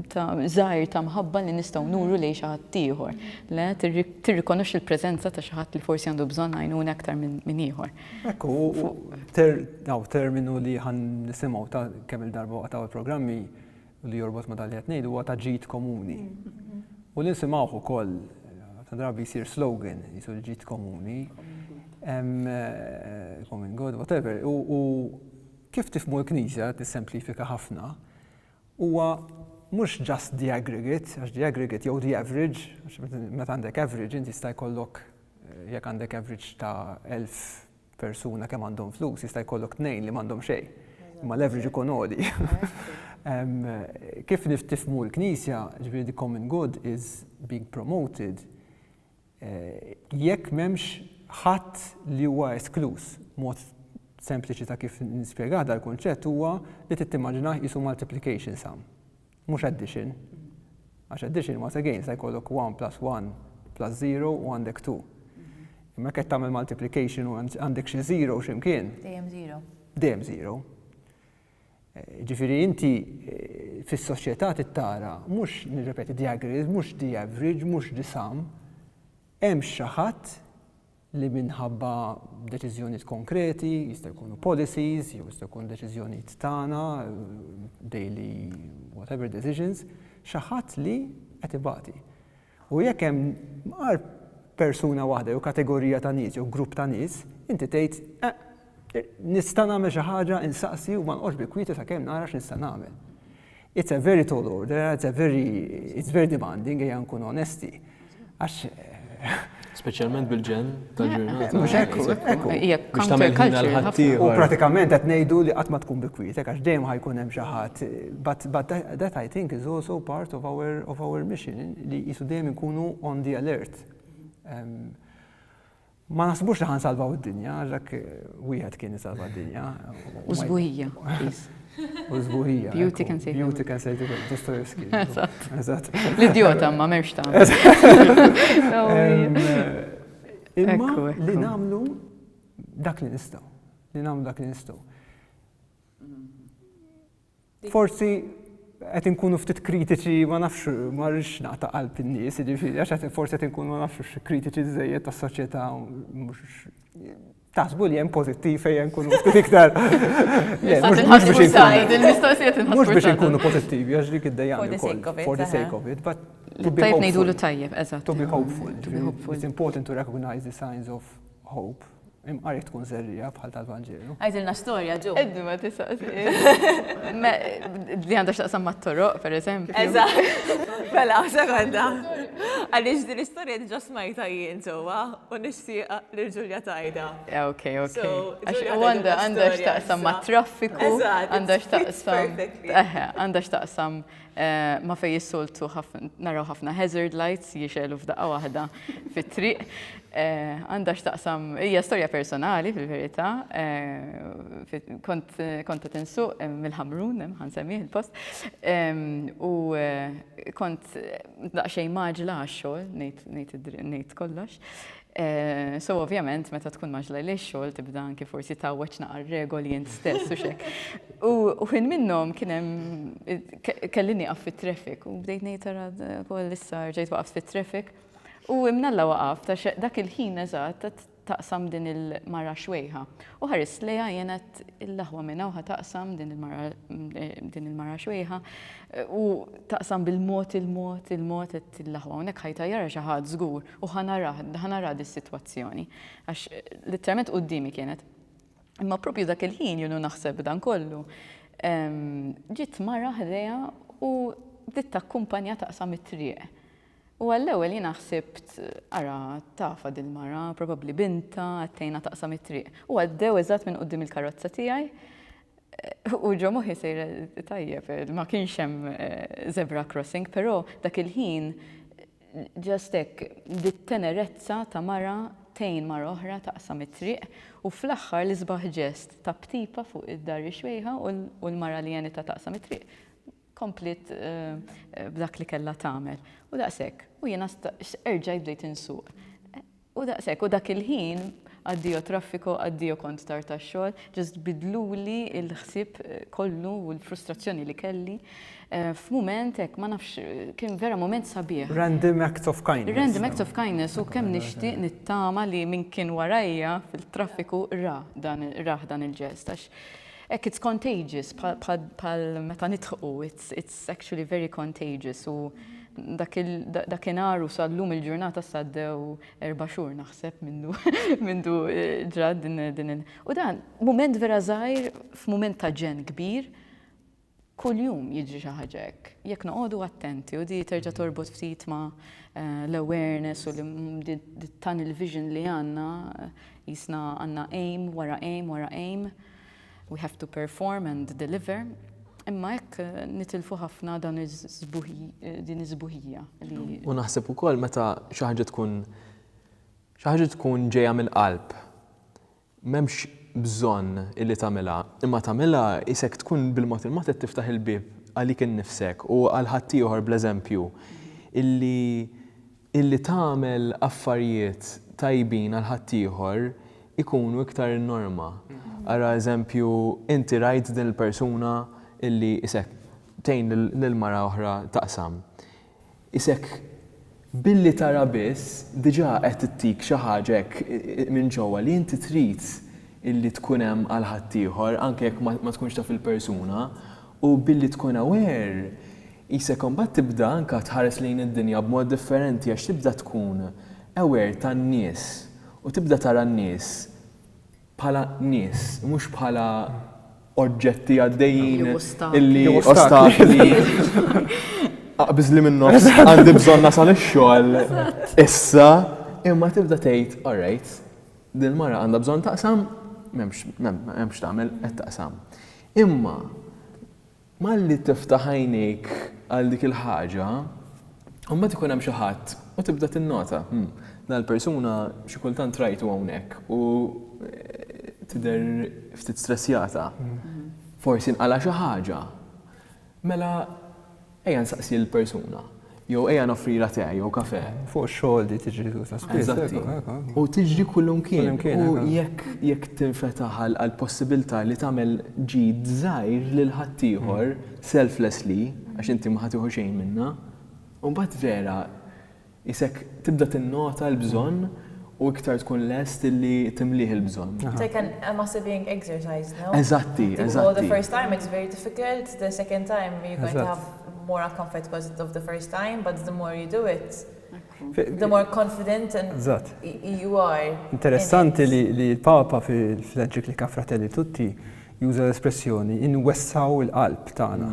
ta' żgħir ta' mħabba li nistgħu nuru lejn xi ħadd ieħor. Le tirrikonoxxi l-preżenza ta' xi ħadd li forsi għandu bżonn għajnuna aktar minn ieħor. Ekku, terminu li ħan nisimgħu ta' kemm il-darba ta' il-programmi li jorbot ma' dan li qed ngħidu huwa ta' ġid komuni. U li nisimgħuh ukoll ta' drabi jsir slogan jisu l-ġid komuni. Common good, whatever. U kif tifhmu l-Knisja tissemplifika ħafna huwa mhux just the aggregate, għax the aggregate jew the average, meta għandek average inti jista' jkollok jekk għandek average ta' 1000 persuna kemm għandhom flus, jista' jkollok 2 li m'għandhom xejn. Imma l-average ikun għoli. Kif tifhmu l-Knisja, ġifieri the common good is being promoted jekk m'hemmx ħadd li huwa esklus. Mod sempliċi ta' kif nispjega dan il-kunċett huwa li trid timmaġinah qisu multiplication sum. Mhux addition. Għax addition once again se jkollok 1 + 1 + 0 u għandek 2. Imma qed tagħmel multiplication u għandek xi 0 x'imkien. Dejjem 0. Dejjem 0. Ġifieri inti fis-soċjetà tittara mhux nirrepeti the aggregate, mhux the average, mhux the sum. Hemm xi ħadd li minħabba deċiżjonijiet konkreti, jista' jkunu policies, jew jista' jkun deċiżjonijiet tagħna, daily whatever decisions, xi ħadd li qed ibati. U jekk hemm persuna waħda jew kategorija ta' nies jew grupp ta' nies, inti tgħid nista' nagħmel xi ħaġa insaqsi u ma nqgħodx bi kwieta sakemm nara x'nista' nagħmel. It's a very tall order, it's very demanding, ejja nkun onesti. Speċjalment bil-ġen tal-ġurnata. Mhux hekk. Biex tagħmel ħin għal ħadd U ieħor. pratikament qed ngħidu li qatt ma tkun bikwietek għax dejjem ħajkun hemm xi ħadd. But that I think is also part of our mission li qisu dejjem inkunu on the alert. Ma nasbux li ħansalvaw id-dinja, għaxak wieħed kien isalva d-dinja. U żbuħija. U żbuħija. Beauty can save the world. Beauty can save the world. Dostoevsky. Eżatt. L-idiota ma m'hemmx ta' Imma li nagħmlu dak li nistgħu. Li nagħmlu dak li nistgħu. Forsi qed inkunu ftit kritiċi ma nafx ma rridx naqta' qalb in-nies, jiġifieri għax forsi qed inkunu ma nafx kritiċi żejjed tas-soċjetà mhux taħsbu li hemm pożittiv ejja nkunu ftit iktar. Mhux biex inkunu pożittivi għax dik id-dejjaqni wkoll. For the sake of it, but to be Tajb ngħidulu hopeful. tajjeb, eżatt. To be hopeful. To be hopeful. It's important to recognize the signs of hope. Imqarri tkun serrija bħal tal-Vanġelu. Għajdilna storja ġu. Eddu ma tisaqsi. Li għandha x'taqsam mat-toroq, pereżempju. Eżatt. Mela, sekonda. Għaliex din l-istorja diġà smajta jien sewwa u nixtieq li Ġulja tajda. Ok. So, Għax Ġulja għandha tgħidilna x'taqsam storja mat-traffiku, Eżatt, għandha it fits x'taqsam. perfectly. Għandha x'taqsam ma fej jissoltu naraw ħafna hazard lights jiexelu f'daqqa waħda fit-triq. Għandha x'taqsam, hija storja personali fil-verità. Kont tinsuq mill-Ħamrun, ħansemmih il-post. U kont daqsxejn maġla għax-xogħol, ngħid kollox. So ovvjament meta tkun maġla li x-xogħol tibda anke forsi tawweġ naqra regoli jint stess u xek. U ħin minnhom kien hemm kelli nieqaf fit-traffic u bdejt ngħid tara wkoll issa rġejt waqaft fit-traffic u imnalla waqaf ta' dak il-ħin eżatt taqsam din il-mara xwejħa. U ħares lejha jenet il-laħwa minna u taqsam din il-mara xwejħa u taqsam bil-mot il-laħwa. Unek ħajta jara xi ħadd żgur u ħanara dis-sitwazzjoni. Għax literalment qudiemi kienet. Imma propju dak il-ħin jienu naħseb dan kollu. Ġiet mara ħdejha u bdiet takkumpanja taqsam it-triq. U għall-ewwel jien ħsibt ara tafa dil-mara, probabbli binta, għattejna taqsam it-triq. U għaddew eżatt minn quddiem il-karozza tiegħi u ġo moħħi sejra tajjeb, ma kienx hemm zebra crossing, però dak il-ħin just hekk dit-tenerezza ta' mara tejn mara oħra taqsam it-triq u fl-aħħar l-isbaħ ġest ta' ptipa fuq id-dar xwejħa u l-mara li jenet ta' taqsam it-triq komplet b'dak li kellha tagħmel. U daqshekk, u jiena erġajt bdejt insuq. U daqshekk, u dak il-ħin għaddiju traffiku, għaddiju kont tar tax-xogħol, ġust bidluli l-ħsieb kollu u l-frustrazzjoni li kelli. F'mument hekk ma nafx kien vera moment sabiħ. Random act of kindness. Random act of kindness u kemm nixtieq nittama li min kien warajja fil-traffiku rah dan il-ġest. It's contagious, pal meta nitħu, it's actually very contagious. U dakinhar u sal-lum il-ġurnata saddew 4 xhur naħseb mindu ġrad din. U dan, moment vera żgħir f'mument ta' ġen kbir, kuljum jiġri xi ħaġa hekk. Jekk noqogħdu attenti u di terġa' torbot ftit ma' l-awareness u tunnel vision li għandna, jisna għandna aim wara aim. We have to perform and deliver. Imma hekk nitilfu ħafna din iż-żbuħija. U naħseb ukoll meta xi ħaġa tkun ġejja mill-qalb. M'hemmx bżonn illi tagħmilha, imma tagħmilha isek tkun bil-mod il-mod qed tiftaħ il-bieb għalik innifsek u għal ħadd ieħor bl-eżempju illi tagħmel affarijiet tajbin għal ħadd ieħor ikunu iktar norma. Ara eżempju, inti rajt din il-persuna illi isek tejn lil-mara oħra taqsam. Isek billi tara biss diġà qed tittik xi ħaġa minn ġewwa li inti trid illi tkun hemm għal ħadd ieħor anke jekk ma tkunx taf il-persuna u billi tkun aware isek imbagħad tibda anke tħares lejn id-dinja b'mod differenti għax tibda tkun aware tan-nies u tibda tara n-nies bħala nies, mhux bħala oġġetti għaddejjin illi ostakli aqbiż li min-nofs għandi bżonn nasal ix-xogħol issa, imma tibda tgħid, all right, din mara għandha bżonn taqsam, m'hemmx tagħmel qed taqsam. Imma malli tiftaħ għajnejk għal dik il-ħaġa, u mbagħad ikun hemm xi ħadd u tibda tinnota, dal-persuna xi kultant rajtu hawnhekk u tidher ftit stressjata. Forsi nqala xi ħaġa. Mela ejja nsaqsi l-persuna. Jew ejja noffrila te jew kafè. Fuq xogħol di tiġri ta' Eżatti. U tiġri kullum kien. U jekk tinfetaħ għal possibilità li tagħmel ġid żgħir lil ħadd ieħor selflessly għax inti ma ħadd xejn minnha. U mbagħad vera isek tibda tinnota l-bżonn u iktar tkun lest illi timlih il-bżonn. It's like a massive being exercise, no? Eżatti. The first time it's very difficult, the second time you're going to have more comfort because of the first time, but the more you do it, the more confident and you are. Interessanti li l-Papa fil-Enċiklika Fratelli Tutti juża l-espressjoni inwessaw il-qalb tagħna.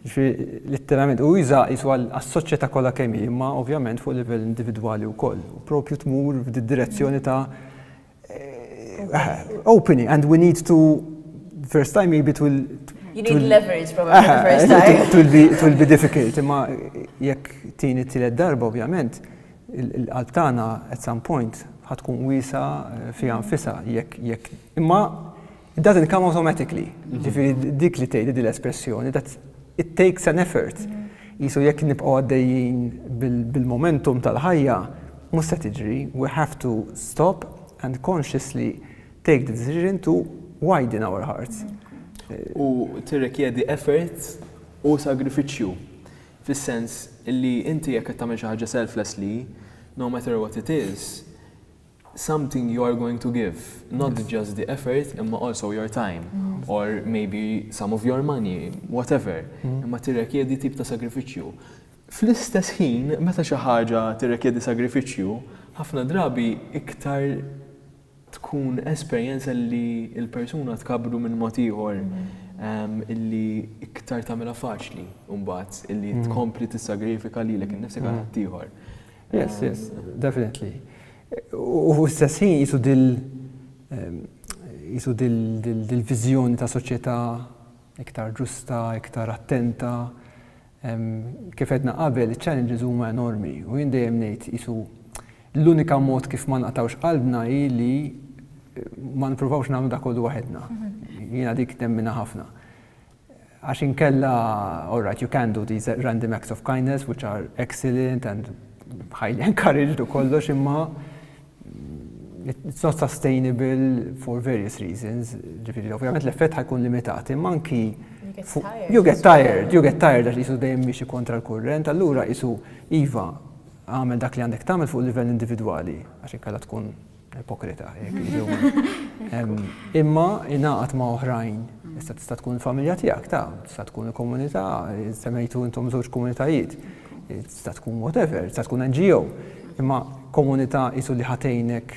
Literalment, u jiza għas-soċjetà kollha kemm imma ovvjament fuq livell individwali wkoll. Propju tmur f'direzzjoni ta' opening and we need to first time maybe it will You need leverage probably the first time. It will be difficult, imma jekk tieni tielet darba ovvjament, il-qalb tagħna at some point ħatkun wiesa fiha nfisha jekk imma it doesn't come automatically. Ġifieri dik li tgħid l-espressjoni that it takes an effort. Isu jekk nibqgħu għaddejjin bil-momentum tal-ħajja mhux se tiġri, we have to stop and consciously take the decision to widen our hearts. U tirrikjedi effort u sagrifiċċju. Fis-sens illi inti jekk qed tagħmel xi ħaġa selflessly, no matter what it is, something you are going to give, not just the effort, imma also your time, or maybe some of your money, whatever. Imma tirrikjedi tip ta' sagrifiċċju. Fl-istess ħin, meta xi ħaġa tirrikjedi sagrifiċċju, ħafna drabi iktar tkun esperjenza li l-persuna tkabru minn mod ieħor illi iktar tagħmilha faċli mbagħad illi tkompli tissagrifika lilek innifsek għal ieħor. Yes, definitely. U s-sessin jisu dil-vizjoni ta' soċjetà iktar ġusta, iktar attenta. Kif edna qabel, il-challenges huma enormi u jien dejjem ngħid jisu l-unika mod kif ma nqatawx qalbna hi li ma nippruvawx nagħmlu dak kollu waħedna. Jiena dik nemmina ħafna. Għax inkella, all right, you can do these random acts of kindness which are excellent and highly encouraged u kollox imma it's not sustainable for various reasons. Ġifieri ovvjament l-effett ħajkun limitat, imma anki you get tired għax isu dejjem mixi kontra l-kurrent, allura isu iva għamel dak li għandek tagħmel fuq livell individwali għax inkella tkun ipokrita. Imma ingħaqad ma' oħrajn, tista' tkun il-familja tiegħek tista' tkun il-komunità, semmejtu intom żewġ komunitajiet, tista' tkun whatever, tista' tkun NGO, imma komunità isu li ħatejnek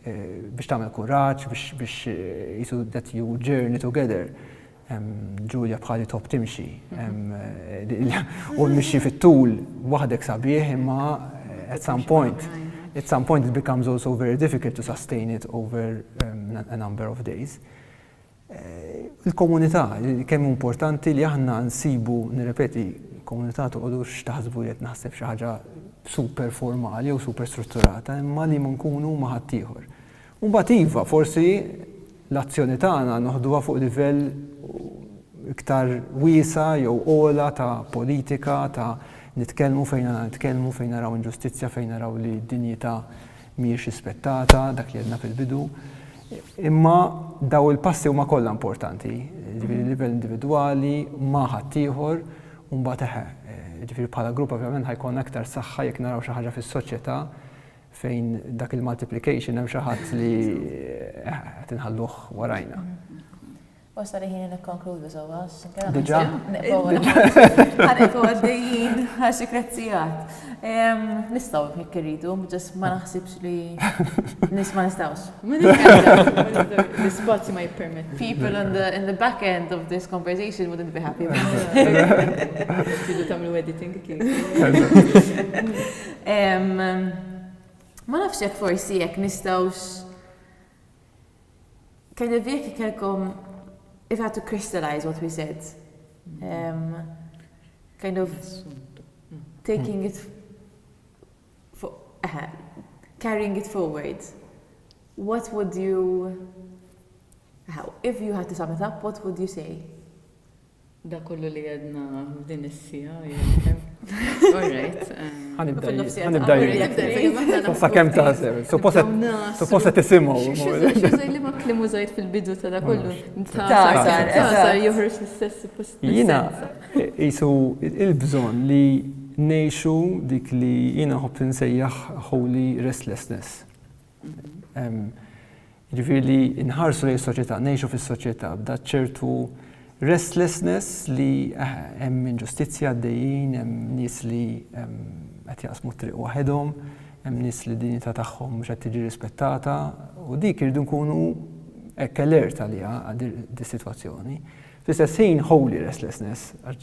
biex tagħmel kuraġġ, biex isu that you journey together. Ġulja bħali top timxi. U mixi fit-tul waħdek sabiħ imma at some point it becomes also very difficult to sustain it over a number of days. Il-komunità, kemm importanti li aħna nsibu, nirrepeti, komunità toqgħodux taħsbu li qed naħseb xi ħaġa super formali jew super strutturata, imma li ma nkunu ma' ħadd ieħor. U mbagħad iva, forsi l-azzjoni tagħna noħduha fuq livell iktar wiesa jew ola ta' politika, ta' nitkellmu fejn naraw inġustizzja, fejn naraw li d-dinjità mhijiex rispettata, dak li għedna fil-bidu. Imma daw il-passi huma kollha importanti, ġifieri livell individwali ma' ħadd ieħor u mbagħad ġifieri bħala grupp ovvjament ħajkun aktar saħħa jekk naraw xi ħaġa fis-soċjetà fejn dak il-multiplication hemm xi ħadd li qed inħalluh warajna. Wasa li ħin nikkonkludu sewwa. Diġà? Ħanibqgħu għaddejjin għal xi krazzijat. Nistgħu jekk irridu, ġast ma naħsibx li nies ma nistgħux. L-ispazju ma jippermetti. People in the back end of this conversation wouldn't be happy. Tidu tagħmlu editing Ma nafx jekk forsi jekk nistgħux kind of jekk ikelkom if I had to crystallize what we said, kind of taking it, carrying it forward, what would you, if you had to sum it up, what would you say? Da kollu li għedna f'din is-sija. All right. Ħanibda sa kemm taħseb. Suppost qed tisimgħu. Xi li ma klimu żgħid fil-bidu ta' da kollu. Sar joħroġ l-istess suppost. Jiena qisu il-bżonn li ngħixu dik li jiena ħobb insejjaħ holy restlessness. Jiġifieri li nħarsu lejn is-soċjetà, ngħixu fis-soċjetà b'da ċertu restlessness li hemm inġustizzja għaddejjin, hemm nies li qed jaqsmu t-triq waħedhom, hemm nies li d-dinjità tagħhom mhux qed tiġi rispettata u dik irridu nkunu hekk alert għaliha għal dis-sitwazzjoni. Fl-istess ħin holy restlessness, għax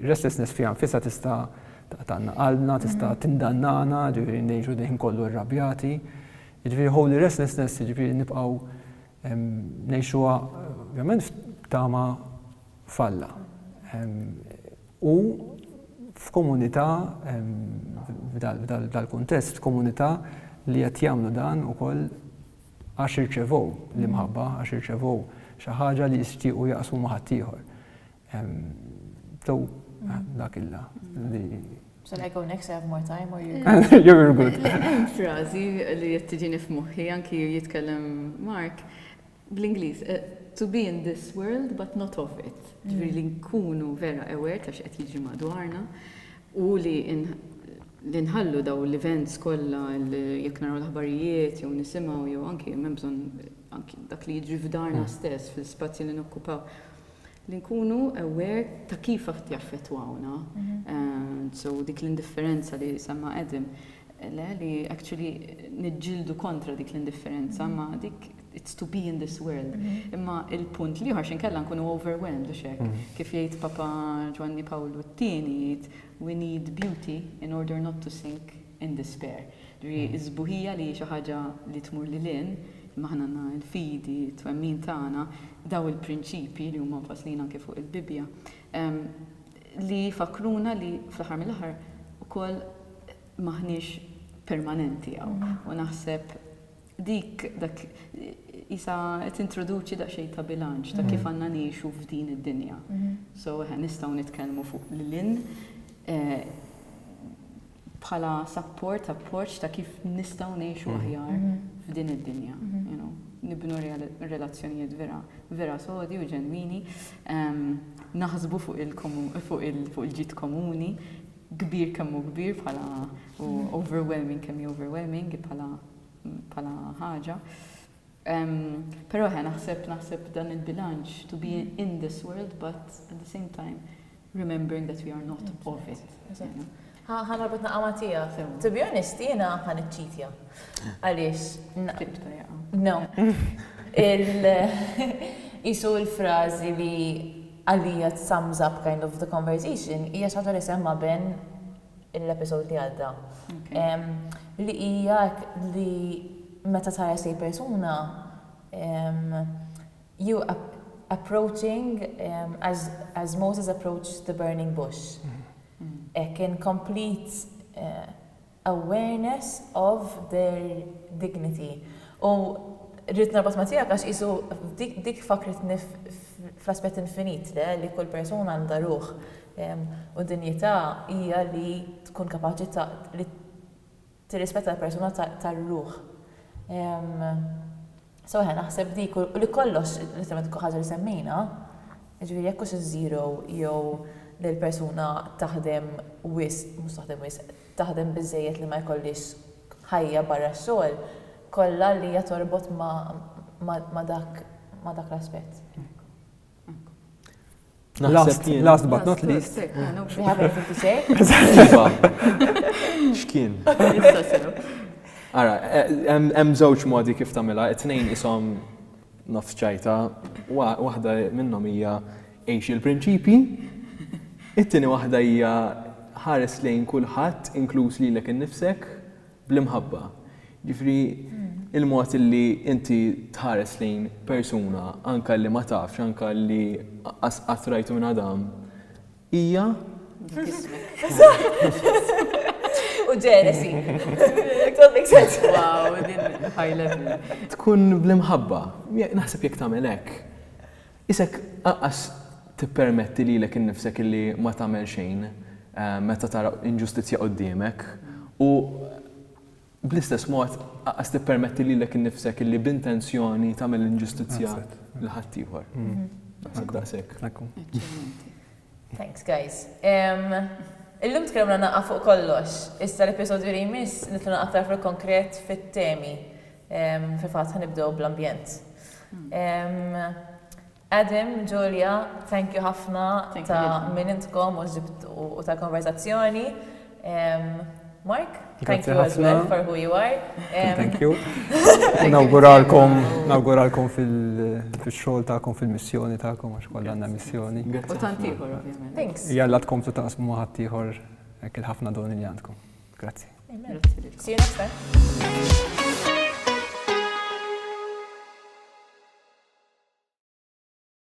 restlessness fiha nfisha tista' taqta'na qalbna, tista' tindannana, ġifieri ngħixu dejjem kollu rrabjati. Ġifieri holy restlessness, ġifieri nibqgħu ngħixuha ovvjament tama falla. U f'komunità, f'dal-kuntest, f'komunità li qed jagħmlu dan ukoll għax irċevow l-imħabba, għax irċevow xi ħaġa li jixtiequ jaqsmu ma' ħadd ieħor. Dak illa li Shall I go next? I have more time or you? You're good. Frażi li qed tiġini f'moħħi anki jitkellem Mark bl-Ingliż, to be in this world but not of it. Ġifieri li nkunu vera aware ta' x'qed jiġi madwarna u li nħallu daw l-events kollha jekk naraw l-aħbarijiet jew nisimgħu jew anki hemm bżonn anki dak li jiġri f'darna stess fil-spazji li nokkupaw. Li nkunu aware ta' kif qed jaffettwawna. So dik l-indifferenza li semma Adam, li actually niġġieldu kontra dik l-indifferenza, ma dik it's to be in this world. Imma il-punt li ħarxin kella nkunu overwhelmed u xek. Kif jgħid Papa Giovanni Paolo II, we need beauty in order not to sink in despair. Iżbuħija li xi ħaġa li tmur lilin, imma ħna għandna l-fidi, twemmin tagħna, daw il-prinċipi li huma faslin anke fuq il-Bibja, li fakruna li fl-aħħar mill-aħħar ukoll maħniex permanenti u naħseb dak isa qed introduċi daqsxejn ta' bilanċ ta' kif għandna ngħixu f'din id-dinja. So nistgħu nitkellmu fuq lilin bħala support, approach ta' kif nistgħu ngħixu aħjar f'din id-dinja. Nibnu relazzjonijiet vera sodi u ġenwini, naħsbu fuq il-ġid komuni, kbir kemmu kbir bħala u overwhelming kemmu overwhelming bħala ħaġa. Però naħseb dan il-bilanċ to be in this world but at the same time remembering that we are not of it. ħana batna qamatija. To be honest, jena ħan iċċitja. Għaliex? No. Isu l-frazi li għalija sums up kind of the conversation hija xaġa li semma ben l-episod li għadda. Li hija li meta tara sej persuna you approaching as Moses approached the burning bush. In complete awareness of their dignity. U rrit narbat ma tijak għax isu dik fakritni fl-aspet infinit li kull persona għandha ruħ. U dinjità hija li tkun kapaċi li tirrispetta l-persuna tar-ruħ. So naħseb dik u li kollox li ħaġa li semmejna, ġifieri jekk hux iż-żero jew li l-persuna taħdem taħdem biżejjed li ma jkollix ħajja barra x-xogħol, kollha li hija torbot ma dak l-aspett. Last but not least. We have anything to say? X'kien? Ara, hemm żewġ modi kif tagħmilha, it-tnejn ishom nofs ċajta, waħda minnhom hija għex il-prinċipji, it-tieni waħda hija ħares lejn kulħadd inkluż lilek innifsek bl-imħabba. Ġifri il-mod li inti tħares lejn persuna anke li ma tafx, anke li qatt rajtu minn Adam hija U ġenesi. Don't make sense. Wow, din high level. Tkun bl-imħabba. Naħseb jekk tagħmel hekk. Isek aqqas tippermetti lilek innifsek li ma tagħmel xejn meta tara inġustizzja quddiemek u bl-istess mod aqqas tippermetti lilek innifsek li b'intenzjoni tagħmel inġustizzja l ħadd ieħor. Naħseb daqshekk. Thanks guys. Illum tkellimna naqqa fuq kollox. Issa l-episodju li jmiss nitlu aktar fil-konkret fit-temi. Fil-fatt ħanibdew bl-ambjent. Adam, Julia, thank you ħafna ta' minn intkom u ta' konverzazzjoni. Mark, thank you as well for who you are. Thank you. Nawguralkom fil-xogħol tagħkom, fil-missjoni tagħkom għax kollha għandna missjoni. U tant ieħor ovvjament. Thanks. Jalla tkomplu taqsmu ma' ħadd ieħor hekk il-ħafna doni li għandkom. Grazzi. See you next time.